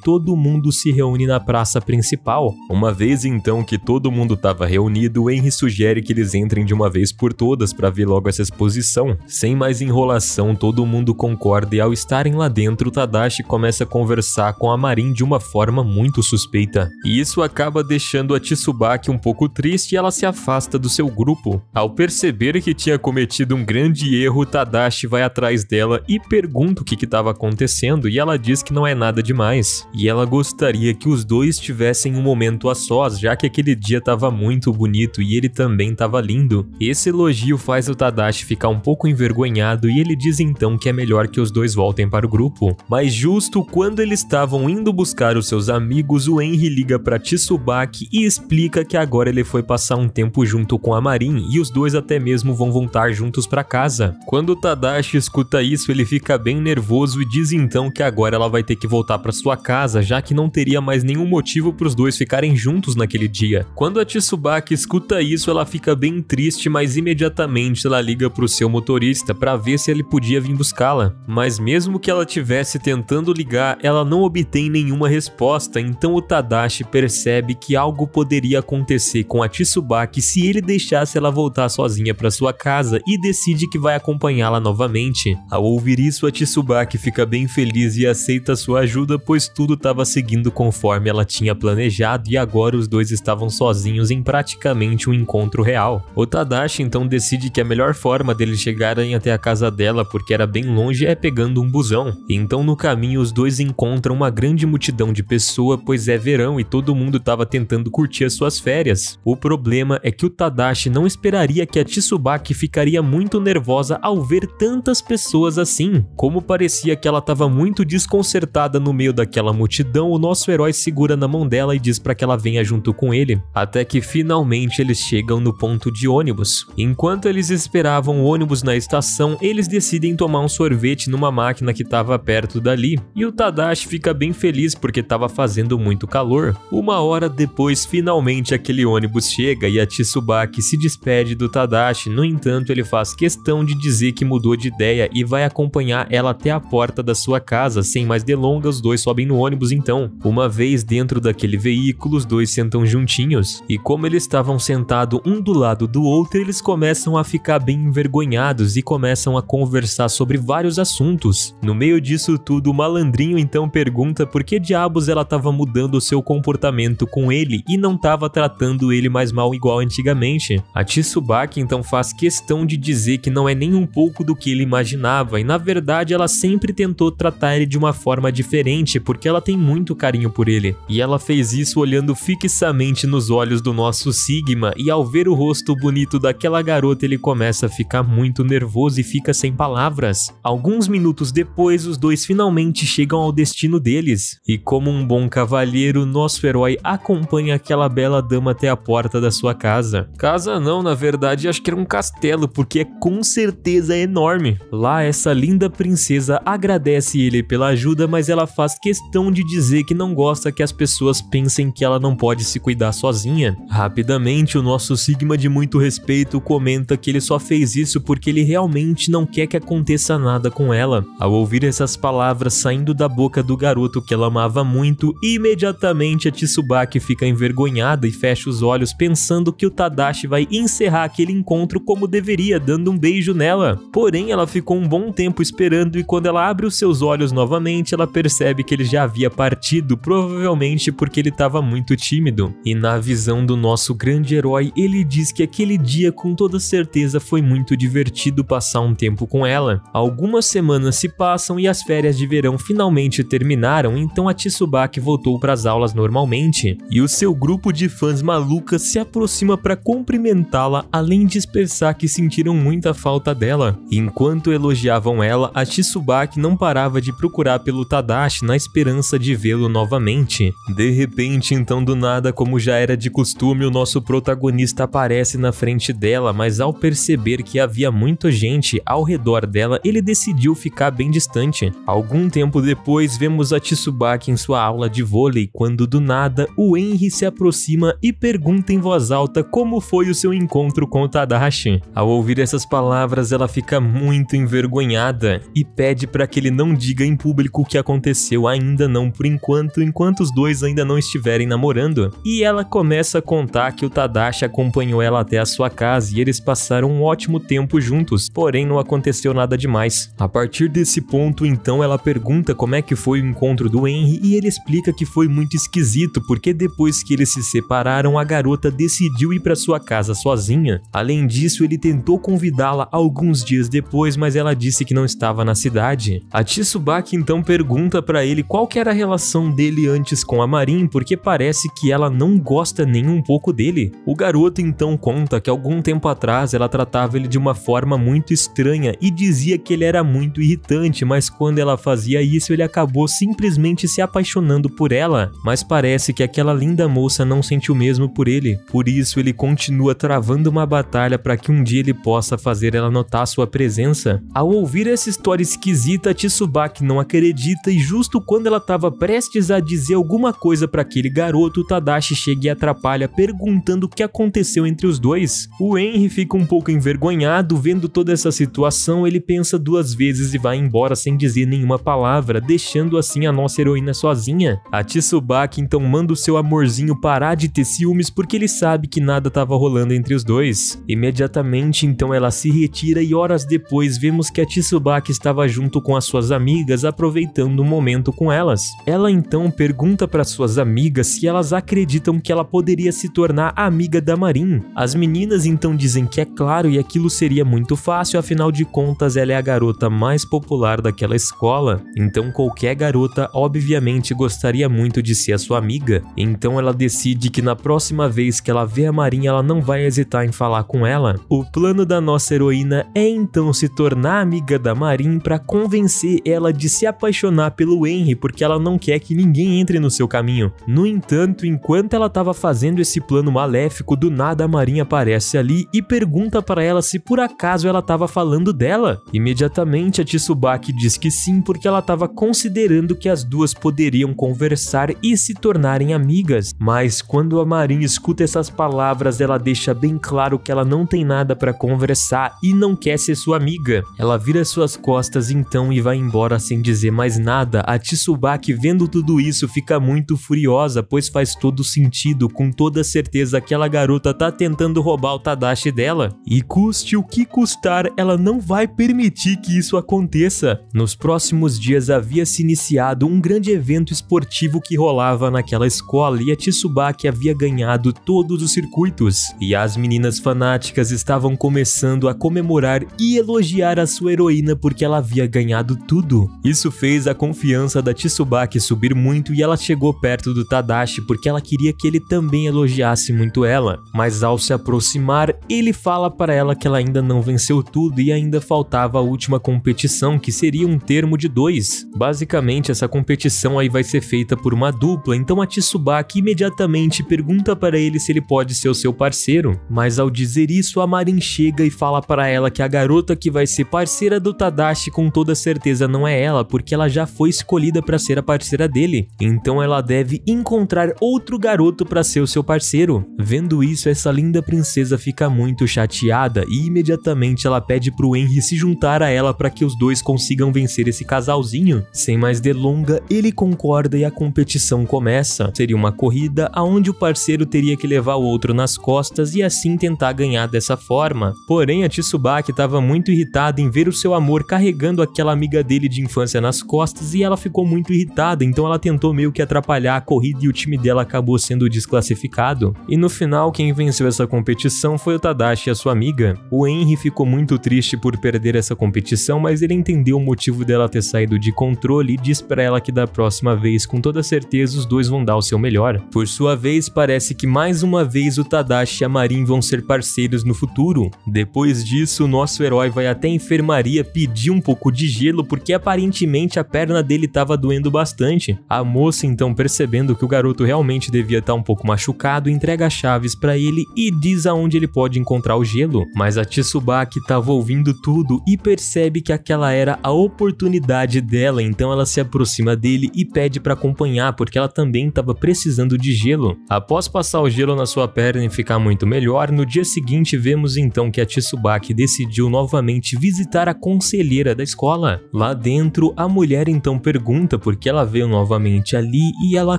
todo mundo se reúne na praça principal. Uma vez então que todo mundo estava reunido, o Henry sugere que eles entrem de uma vez por todas para ver logo essa exposição. Sem mais enrolação, todo mundo concorda e ao estarem lá dentro, o Tadashi começa a conversar com a Marin de uma forma muito suspeita. E isso acaba deixando a Tsubaki um pouco triste e ela se afasta do seu grupo. Ao perceber que tinha cometido um grande erro, o Tadashi vai atrás dela e pergunta o que estava acontecendo, e ela diz que não é nada demais. E ela gostaria que os dois tivessem um momento a sós, já que aquele dia estava muito bonito e ele também estava lindo. Esse elogio faz o Tadashi ficar um pouco envergonhado e ele diz então que é melhor que os dois voltem para o grupo. Mas justo quando eles estavam indo buscar os seus amigos, o Henry liga para Tsubaki e explica que agora ele foi passar um tempo junto com a Marin e os dois até mesmo vão voltar juntos para casa. Quando o Tadashi escuta isso, ele fica bem nervoso e diz então que agora ela vai ter que voltar para sua casa, já que não teria mais nenhum motivo para os dois ficarem juntos naquele dia. Quando a Tsubaki escuta isso, ela fica bem triste, mas imediatamente ela liga para o seu motorista para ver se ele podia vir buscá-la. Mas mesmo que ela tivesse tentando ligar, ela não obtém nenhuma resposta, então o Tadashi percebe que algo poderia acontecer com a Tsubaki se ele deixasse ela voltar sozinha para sua casa e decide que vai acompanhá-la novamente. Ao ouvir isso, a Tsubaki fica bem feliz e aceita sua ajuda, pois tudo estava seguindo conforme ela tinha planejado e agora os dois estavam sozinhos em praticamente um encontro real. O Tadashi então decide que a melhor forma deles chegarem até a casa dela, porque era bem longe, é pegando um busão. Então no caminho os dois encontram uma grande multidão de pessoas, pois é verão e todo mundo estava tentando curtir as suas férias. O problema é que o Tadashi não esperaria que a Tsubaki ficaria muito nervosa ao ver tantas pessoas assim. Como parecia que ela estava muito desconcertada no meio daquela multidão, o nosso herói segura na mão dela e diz para que ela venha junto com ele, até que finalmente eles chegam no ponto de ônibus. Enquanto eles esperavam o ônibus na estação, eles decidem tomar um sorvete numa máquina que estava perto dali, e o Tadashi fica bem feliz porque estava fazendo muito calor. Uma hora depois, finalmente aquele ônibus chega e a Tsubaki se despede do Tadashi. No entanto, ele faz questão de dizer que mudou de ideia e vai acompanhar ela até a porta da sua casa. Sem mais delongas, os dois sobem no ônibus então. Uma vez dentro daquele veículo, os dois sentam juntinhos, e como eles estavam sentados um do lado do outro, eles começam a ficar bem envergonhados e começam a conversar sobre vários assuntos. No meio disso tudo, o malandrinho então pergunta por que diabos ela estava mudando o seu comportamento com ele e não estava tratando ele mais mal igual antigamente. A Tsubaki então faz questão de dizer que não é nem um pouco do que ele imaginava, e na verdade ela sempre tentou tratar ele de uma forma diferente porque ela tem muito carinho por ele. E ela fez isso olhando fixamente nos olhos do nosso Sigma, e ao ver o rosto bonito daquela garota ele começa a ficar muito nervoso e fica sem palavras. Alguns minutos depois, os dois finalmente chegam ao destino deles, e como um bom cavalheiro, nosso herói acompanha aquela bela dama até a porta da sua casa. Casa não, na verdade acho que era um castelo, porque é com certeza enorme. Lá essa linda princesa agradece ele pela ajuda, mas ela faz questão de dizer que não gosta que as pessoas pensem que ela não pode se cuidar sozinha. Rapidamente o nosso nosso Sigma de muito respeito comenta que ele só fez isso porque ele realmente não quer que aconteça nada com ela. Ao ouvir essas palavras saindo da boca do garoto que ela amava muito, imediatamente a Tsubaki fica envergonhada e fecha os olhos pensando que o Tadashi vai encerrar aquele encontro como deveria, dando um beijo nela. Porém, ela ficou um bom tempo esperando e quando ela abre os seus olhos novamente, ela percebe que ele já havia partido, provavelmente porque ele estava muito tímido. E na visão do nosso grande herói, ele diz que aquele dia com toda certeza foi muito divertido passar um tempo com ela. Algumas semanas se passam e as férias de verão finalmente terminaram, então a Tsubaki voltou para as aulas normalmente. E o seu grupo de fãs malucas se aproxima para cumprimentá-la, além de expressar que sentiram muita falta dela. Enquanto elogiavam ela, a Tsubaki não parava de procurar pelo Tadashi na esperança de vê-lo novamente. De repente, então do nada, como já era de costume, o nosso protagonista aparece na frente dela, mas ao perceber que havia muita gente ao redor dela, ele decidiu ficar bem distante. Algum tempo depois, vemos a Tsubaki em sua aula de vôlei, quando do nada, o Henry se aproxima e pergunta em voz alta como foi o seu encontro com o Tadashi. Ao ouvir essas palavras, ela fica muito envergonhada e pede para que ele não diga em público o que aconteceu, ainda não por enquanto os dois ainda não estiverem namorando. E ela começa a contar que o Tadashi acompanhou ela até a sua casa e eles passaram um ótimo tempo juntos, porém não aconteceu nada demais. A partir desse ponto, então, ela pergunta como é que foi o encontro do Henry e ele explica que foi muito esquisito, porque depois que eles se separaram, a garota decidiu ir para sua casa sozinha. Além disso, ele tentou convidá-la alguns dias depois, mas ela disse que não estava na cidade. A Tsubaki então pergunta para ele qual que era a relação dele antes com a Marin, porque parece que ela não gosta nem um pouco dele. O garoto então conta que algum tempo atrás ela tratava ele de uma forma muito estranha e dizia que ele era muito irritante, mas quando ela fazia isso ele acabou simplesmente se apaixonando por ela, mas parece que aquela linda moça não sente o mesmo por ele. Por isso ele continua travando uma batalha para que um dia ele possa fazer ela notar sua presença. Ao ouvir essa história esquisita, a Tsubaki não acredita e justo quando ela estava prestes a dizer alguma coisa para aquele garoto, o Tadashi chega e atrapalha perguntando o que aconteceu entre os dois. O Henry fica um pouco envergonhado vendo toda essa situação, ele pensa duas vezes e vai embora sem dizer nenhuma palavra, deixando assim a nossa heroína sozinha. A Tsubaki então manda o seu amorzinho parar de ter ciúmes porque ele sabe que nada estava rolando entre os dois. Imediatamente então ela se retira e horas depois vemos que a Tsubaki estava junto com as suas amigas aproveitando o momento com elas. Ela então pergunta para suas amigas se elas acreditam que ela poderia se tornar amiga da Marin. As meninas então dizem que é claro e aquilo seria muito fácil, afinal de contas ela é a garota mais popular daquela escola, então qualquer garota obviamente gostaria muito de ser a sua amiga. Então ela decide que na próxima vez que ela vê a Marin ela não vai hesitar em falar com ela. O plano da nossa heroína é então se tornar amiga da Marin para convencer ela de se apaixonar pelo Henry, porque ela não quer que ninguém entre no seu caminho. No entanto, enquanto ela estava fazendo esse plano maléfico, do nada a Marin aparece ali e pergunta para ela se por acaso ela estava falando dela. Imediatamente a Tsubaki diz que sim, porque ela estava considerando que as duas poderiam conversar e se tornarem amigas. Mas quando a Marin escuta essas palavras, ela deixa bem claro que ela não tem nada para conversar e não quer ser sua amiga. Ela vira suas costas então e vai embora sem dizer mais nada. A Tsubaki, vendo tudo isso, fica muito furiosa, pois faz todo sentido, com toda certeza aquela garota tá tentando roubar o Tadashi dela. E custe o que custar, ela não vai permitir que isso aconteça. Nos próximos dias havia se iniciado um grande evento esportivo que rolava naquela escola e a Tsubaki havia ganhado todos os circuitos. E as meninas fanáticas estavam começando a comemorar e elogiar a sua heroína porque ela havia ganhado tudo. Isso fez a confiança da Tsubaki subir muito e ela chegou perto do Tadashi porque ela queria que ele também elogiasse muito ela. Mas ao se aproximar, ele fala para ela que ela ainda não venceu tudo e ainda faltava a última competição, que seria um termo de 2. Basicamente, essa competição aí vai ser feita por uma dupla, então a Tsubaki imediatamente pergunta para ele se ele pode ser o seu parceiro. Mas ao dizer isso, a Marin chega e fala para ela que a garota que vai ser parceira do Tadashi com toda certeza não é ela, porque ela já foi escolhida para ser a parceira dele. Então ela deve encontrar outro garoto para ser o seu parceiro. Vendo isso, isso, essa linda princesa fica muito chateada e imediatamente ela pede pro Henry se juntar a ela para que os dois consigam vencer esse casalzinho. Sem mais delonga, ele concorda e a competição começa. Seria uma corrida onde o parceiro teria que levar o outro nas costas e assim tentar ganhar dessa forma. Porém, a Tsubaki estava muito irritada em ver o seu amor carregando aquela amiga dele de infância nas costas e ela ficou muito irritada, então ela tentou meio que atrapalhar a corrida e o time dela acabou sendo desclassificado. E no final, quem venceu essa competição foi o Tadashi e a sua amiga. O Henry ficou muito triste por perder essa competição, mas ele entendeu o motivo dela ter saído de controle e diz pra ela que da próxima vez, com toda certeza, os dois vão dar o seu melhor. Por sua vez, parece que mais uma vez o Tadashi e a Marin vão ser parceiros no futuro. Depois disso, o nosso herói vai até a enfermaria pedir um pouco de gelo porque aparentemente a perna dele estava doendo bastante. A moça, então, percebendo que o garoto realmente devia estar um pouco machucado, entrega as chaves pra ele e diz aonde ele pode encontrar o gelo. Mas a Tsubaki estava ouvindo tudo e percebe que aquela era a oportunidade dela, então ela se aproxima dele e pede para acompanhar porque ela também estava precisando de gelo. Após passar o gelo na sua perna e ficar muito melhor, no dia seguinte vemos então que a Tsubaki decidiu novamente visitar a conselheira da escola. Lá dentro, a mulher então pergunta por que ela veio novamente ali e ela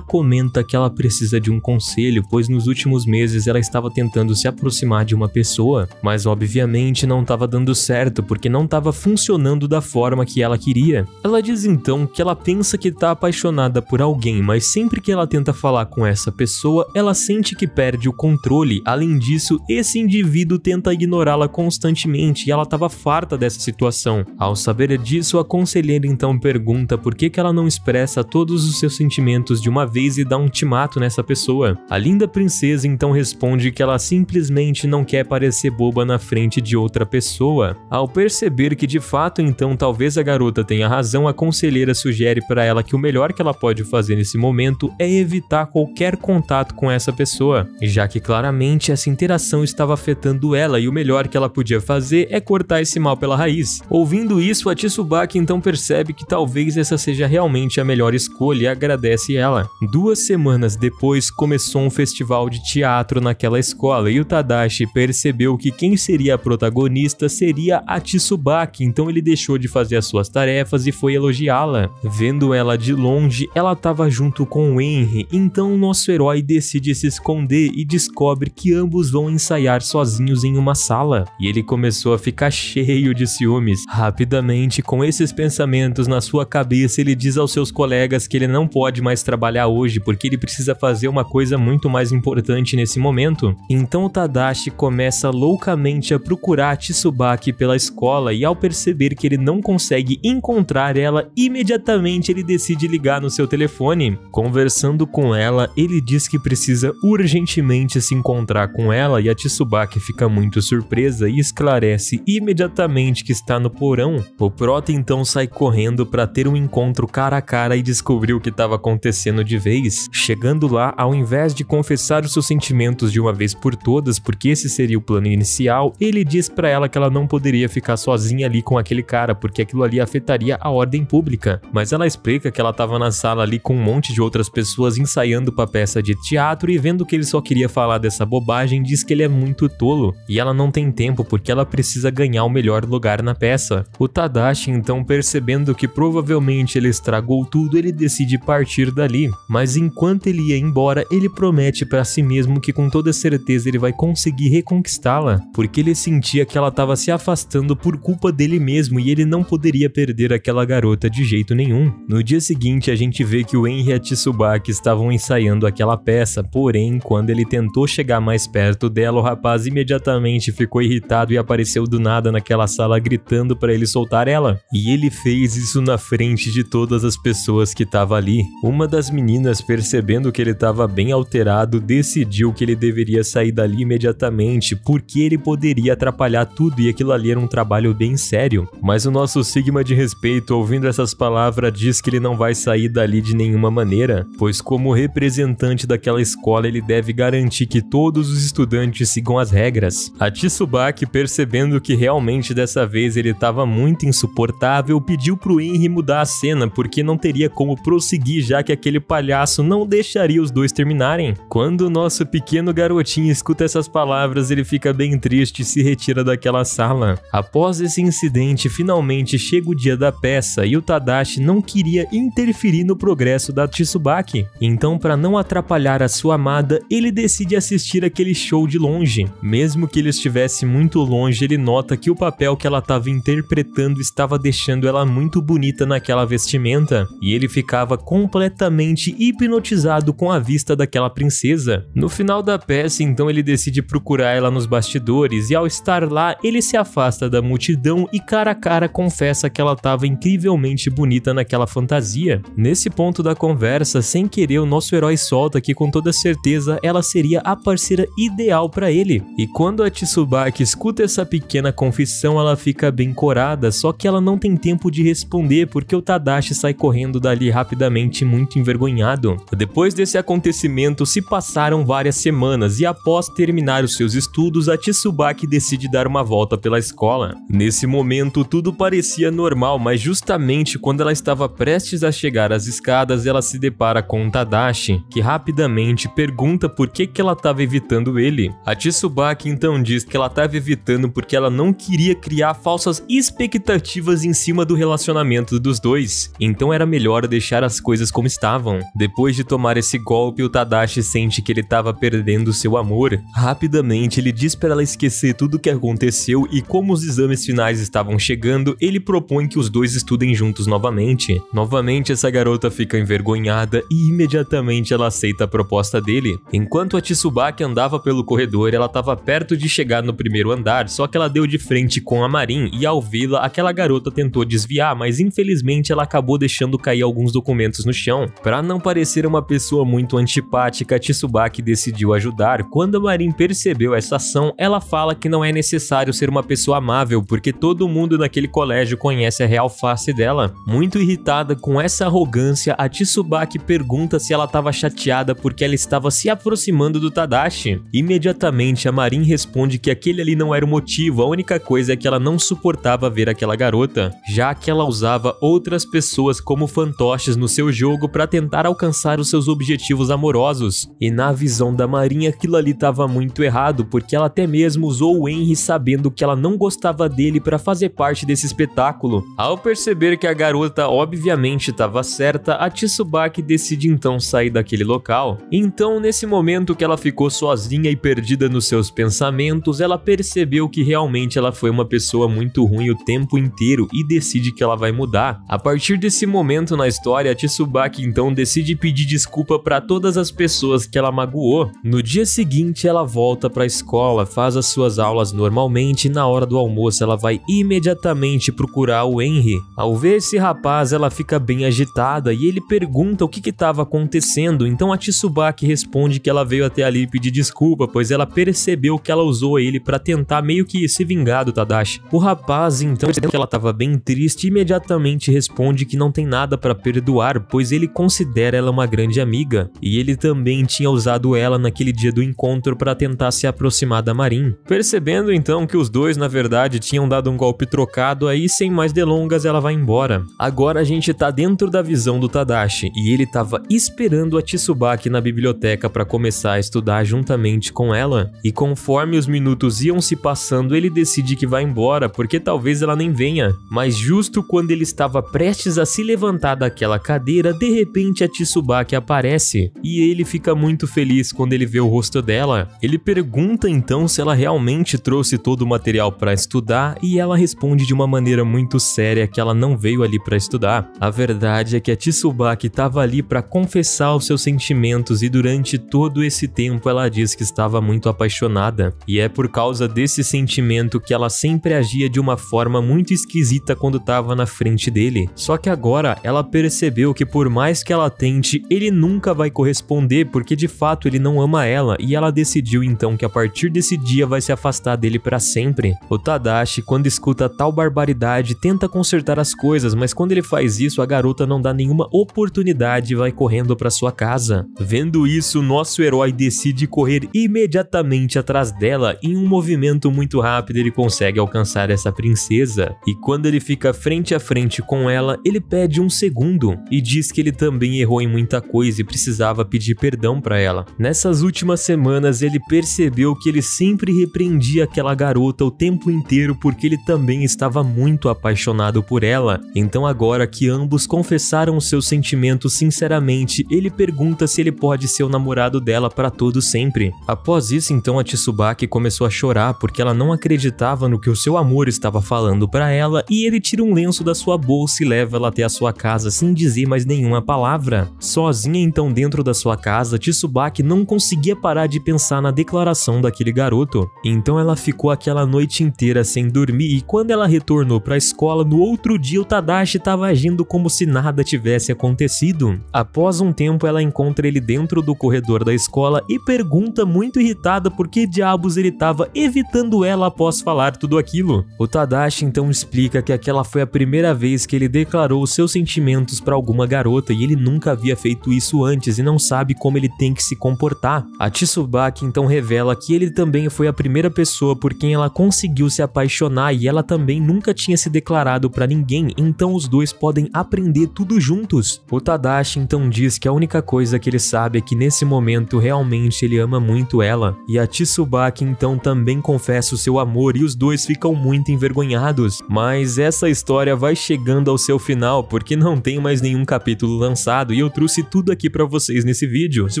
comenta que ela precisa de um conselho, pois nos últimos meses ela estava tentando se aproximar de uma pessoa, mas obviamente não estava dando certo porque não estava funcionando da forma que ela queria. Ela diz então que ela pensa que está apaixonada por alguém, mas sempre que ela tenta falar com essa pessoa, ela sente que perde o controle. Além disso, esse indivíduo tenta ignorá-la constantemente e ela estava farta dessa situação. Ao saber disso, a conselheira então pergunta por que ela não expressa todos os seus sentimentos de uma vez e dá um ultimato nessa pessoa. A linda princesa então responde que ela simplesmente não quer parecer boba na frente de outra pessoa. Ao perceber que de fato então talvez a garota tenha razão, a conselheira sugere para ela que o melhor que ela pode fazer nesse momento é evitar qualquer contato com essa pessoa, já que claramente essa interação estava afetando ela e o melhor que ela podia fazer é cortar esse mal pela raiz. Ouvindo isso, a Tsubaki então percebe que talvez essa seja realmente a melhor escolha e agradece ela. 2 semanas depois, começou um festival de teatro naquela escola e o Tadashi percebeu que quem seria a protagonista seria a Tsubaki, então ele deixou de fazer as suas tarefas e foi elogiá-la. Vendo ela de longe, ela estava junto com o Henry, então o nosso herói decide se esconder e descobre que ambos vão ensaiar sozinhos em uma sala. E ele começou a ficar cheio de ciúmes. Rapidamente, com esses pensamentos na sua cabeça, ele diz aos seus colegas que ele não pode mais trabalhar hoje porque ele precisa fazer uma coisa muito mais importante nesse momento. Então o Tadashi começa loucamente a procurar a Tsubaki pela escola e ao perceber que ele não consegue encontrar ela, imediatamente ele decide ligar no seu telefone. Conversando com ela, ele diz que precisa urgentemente se encontrar com ela e a Tsubaki fica muito surpresa e esclarece imediatamente que está no porão. O Prota então sai correndo para ter um encontro cara a cara e descobrir o que estava acontecendo de vez. Chegando lá, ao invés de confessar os seus sentimentos de uma vez por todas, porque esse seria o plano inicial, ele diz para ela que ela não poderia ficar sozinha ali com aquele cara, porque aquilo ali afetaria a ordem pública. Mas ela explica que ela estava na sala ali com um monte de outras pessoas ensaiando para a peça de teatro e vendo que ele só queria falar dessa bobagem, diz que ele é muito tolo e ela não tem tempo porque ela precisa ganhar o melhor lugar na peça. O Tadashi então, percebendo que provavelmente ele estragou tudo, ele decide partir dali, mas enquanto ele ia embora, ele promete para si mesmo que com toda certeza ele vai conseguir reconquistá-la, porque ele sentia que ela estava se afastando por culpa dele mesmo e ele não poderia perder aquela garota de jeito nenhum. No dia seguinte, a gente vê que o Henry e a Tsubaki estavam ensaiando aquela peça, porém, quando ele tentou chegar mais perto dela, o rapaz imediatamente ficou irritado e apareceu do nada naquela sala gritando para ele soltar ela. E ele fez isso na frente de todas as pessoas que estavam ali. Uma das meninas, percebendo que ele estava bem alterado, decidiu que ele deveria sair dali imediatamente, porque ele poderia atrapalhar tudo e aquilo ali era um trabalho bem sério. Mas o nosso Sigma de respeito, ouvindo essas palavras, diz que ele não vai sair dali de nenhuma maneira, pois como representante daquela escola ele deve garantir que todos os estudantes sigam as regras. A Tsubaki, percebendo que realmente dessa vez ele estava muito insuportável, pediu pro Henry mudar a cena, porque não teria como prosseguir já que aquele palhaço não deixaria os dois terminarem. Quando o nosso pequeno garoto garotinho escuta essas palavras, ele fica bem triste e se retira daquela sala. Após esse incidente, finalmente chega o dia da peça e o Tadashi não queria interferir no progresso da Tsubaki. Então, para não atrapalhar a sua amada, ele decide assistir aquele show de longe. Mesmo que ele estivesse muito longe, ele nota que o papel que ela estava interpretando estava deixando ela muito bonita naquela vestimenta, e ele ficava completamente hipnotizado com a vista daquela princesa. No final da peça, então, ele decide procurar ela nos bastidores, e ao estar lá, ele se afasta da multidão e cara a cara confessa que ela estava incrivelmente bonita naquela fantasia. Nesse ponto da conversa, sem querer, o nosso herói solta que com toda certeza ela seria a parceira ideal para ele. E quando a Tsubaki escuta essa pequena confissão, ela fica bem corada, só que ela não tem tempo de responder porque o Tadashi sai correndo dali rapidamente, muito envergonhado. Depois desse acontecimento, se passaram várias semanas e após terminar os seus estudos, a Tsubaki decide dar uma volta pela escola. Nesse momento, tudo parecia normal, mas justamente quando ela estava prestes a chegar às escadas, ela se depara com o Tadashi, que rapidamente pergunta por que ela estava evitando ele. A Tsubaki então diz que ela estava evitando porque ela não queria criar falsas expectativas em cima do relacionamento dos dois, então era melhor deixar as coisas como estavam. Depois de tomar esse golpe, o Tadashi sente que ele estava perdendo seu amor. Rapidamente ele diz para ela esquecer tudo o que aconteceu e como os exames finais estavam chegando, ele propõe que os dois estudem juntos novamente. Novamente essa garota fica envergonhada e imediatamente ela aceita a proposta dele. Enquanto a Tsubaki andava pelo corredor, ela estava perto de chegar no primeiro andar, só que ela deu de frente com a Marin e ao vê-la, aquela garota tentou desviar, mas infelizmente ela acabou deixando cair alguns documentos no chão. Para não parecer uma pessoa muito antipática, a Tsubaki decidiu ajudar. Quando a Marin percebeu essa ação, ela fala que não é necessário ser uma pessoa amável, porque todo mundo naquele colégio conhece a real face dela. Muito irritada com essa arrogância, a Tsubaki pergunta se ela estava chateada porque ela estava se aproximando do Tadashi. Imediatamente a Marin responde que aquele ali não era o motivo, a única coisa é que ela não suportava ver aquela garota, já que ela usava outras pessoas como fantoches no seu jogo para tentar alcançar os seus objetivos amorosos. E na visão da Marin aquilo ali estava muito errado, porque ela até mesmo usou o Henry sabendo que ela não gostava dele para fazer parte desse espetáculo. Ao perceber que a garota obviamente estava certa, a Tsubaki decide então sair daquele local. Então, nesse momento que ela ficou sozinha e perdida nos seus pensamentos, ela percebeu que realmente ela foi uma pessoa muito ruim o tempo inteiro e decide que ela vai mudar. A partir desse momento na história, a Tsubaki então decide pedir desculpa para todas as pessoas que ela magoou. No dia seguinte, ela volta para a escola, faz as suas aulas normalmente e na hora do almoço ela vai imediatamente procurar o Henry. Ao ver esse rapaz, ela fica bem agitada e ele pergunta o que estava acontecendo, então a Tsubaki responde que ela veio até ali pedir desculpa, pois ela percebeu que ela usou ele para tentar meio que se vingar do Tadashi. O rapaz então, percebendo que ela estava bem triste, imediatamente responde que não tem nada para perdoar, pois ele considera ela uma grande amiga, e ele também tinha usado ela naquele dia do encontro para tentar se aproximar da Marin. Percebendo então que os dois na verdade tinham dado um golpe trocado, aí sem mais delongas ela vai embora. Agora a gente tá dentro da visão do Tadashi, e ele tava esperando a Tsubaki na biblioteca para começar a estudar juntamente com ela, e conforme os minutos iam se passando, ele decide que vai embora, porque talvez ela nem venha. Mas justo quando ele estava prestes a se levantar daquela cadeira, de repente a Tsubaki aparece, e ele fica muito feliz quando ele vê o rosto dela. Ele pergunta então se ela realmente trouxe todo o material para estudar, e ela responde de uma maneira muito séria que ela não veio ali para estudar. A verdade é que a Tsubaki estava ali para confessar os seus sentimentos, e durante todo esse tempo ela diz que estava muito apaixonada, e é por causa desse sentimento que ela sempre agia de uma forma muito esquisita quando estava na frente dele. Só que agora ela percebeu que por mais que ela tente, ele nunca vai corresponder, porque de fato ele não ama ela, e ela decidiu então que a partir desse dia vai se afastar dele para sempre. O Tadashi, quando escuta tal barbaridade, tenta consertar as coisas, mas quando ele faz isso, a garota não dá nenhuma oportunidade e vai correndo para sua casa. Vendo isso, nosso herói decide correr imediatamente atrás dela. Em um movimento muito rápido, ele consegue alcançar essa princesa, e quando ele fica frente a frente com ela, ele pede um segundo e diz que ele também errou em muita coisa e precisava pedir perdão para ela. Nessas últimas semanas ele percebeu que ele sempre repreendia aquela garota o tempo inteiro porque ele também estava muito apaixonado por ela. Então agora que ambos confessaram seus sentimentos sinceramente, ele pergunta se ele pode ser o namorado dela para todo sempre. Após isso, então a Tsubaki começou a chorar porque ela não acreditava no que o seu amor estava falando para ela, e ele tira um lenço da sua bolsa e leva ela até a sua casa sem dizer mais nenhuma palavra. Sozinha então dentro da sua casa, Tsubaki não conseguia parar de pensar na declaração daquele garoto. Então ela ficou aquela noite inteira sem dormir, e quando ela retornou para a escola no outro dia, o Tadashi estava agindo como se nada tivesse acontecido. Após um tempo, ela encontra ele dentro do corredor da escola e pergunta muito irritada por que diabos ele estava evitando ela após falar tudo aquilo. O Tadashi então explica que aquela foi a primeira vez que ele declarou seus sentimentos para alguma garota e ele nunca havia feito isso antes e não sabe como ele tem que se comportar. A Tsubaki então revela que ele também foi a primeira pessoa por quem ela conseguiu se apaixonar e ela também nunca tinha se declarado para ninguém, então os dois podem aprender tudo juntos. O Tadashi então diz que a única coisa que ele sabe é que nesse momento realmente ele ama muito ela, e a Tsubaki então também confessa o seu amor e os dois ficam muito envergonhados. Mas essa história vai chegando ao seu final porque não tem mais nenhum capítulo lançado e eu trouxe tudo aqui pra vocês nesse vídeo. Se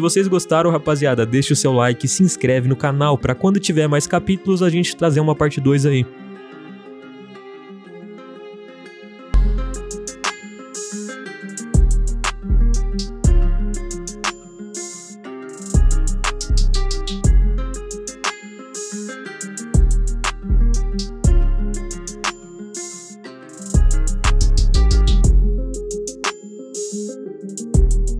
vocês gostaram, rapaziada, deixa o seu like e se inscreve no canal pra quando tiver mais capítulos a gente trazer uma parte 2 aí.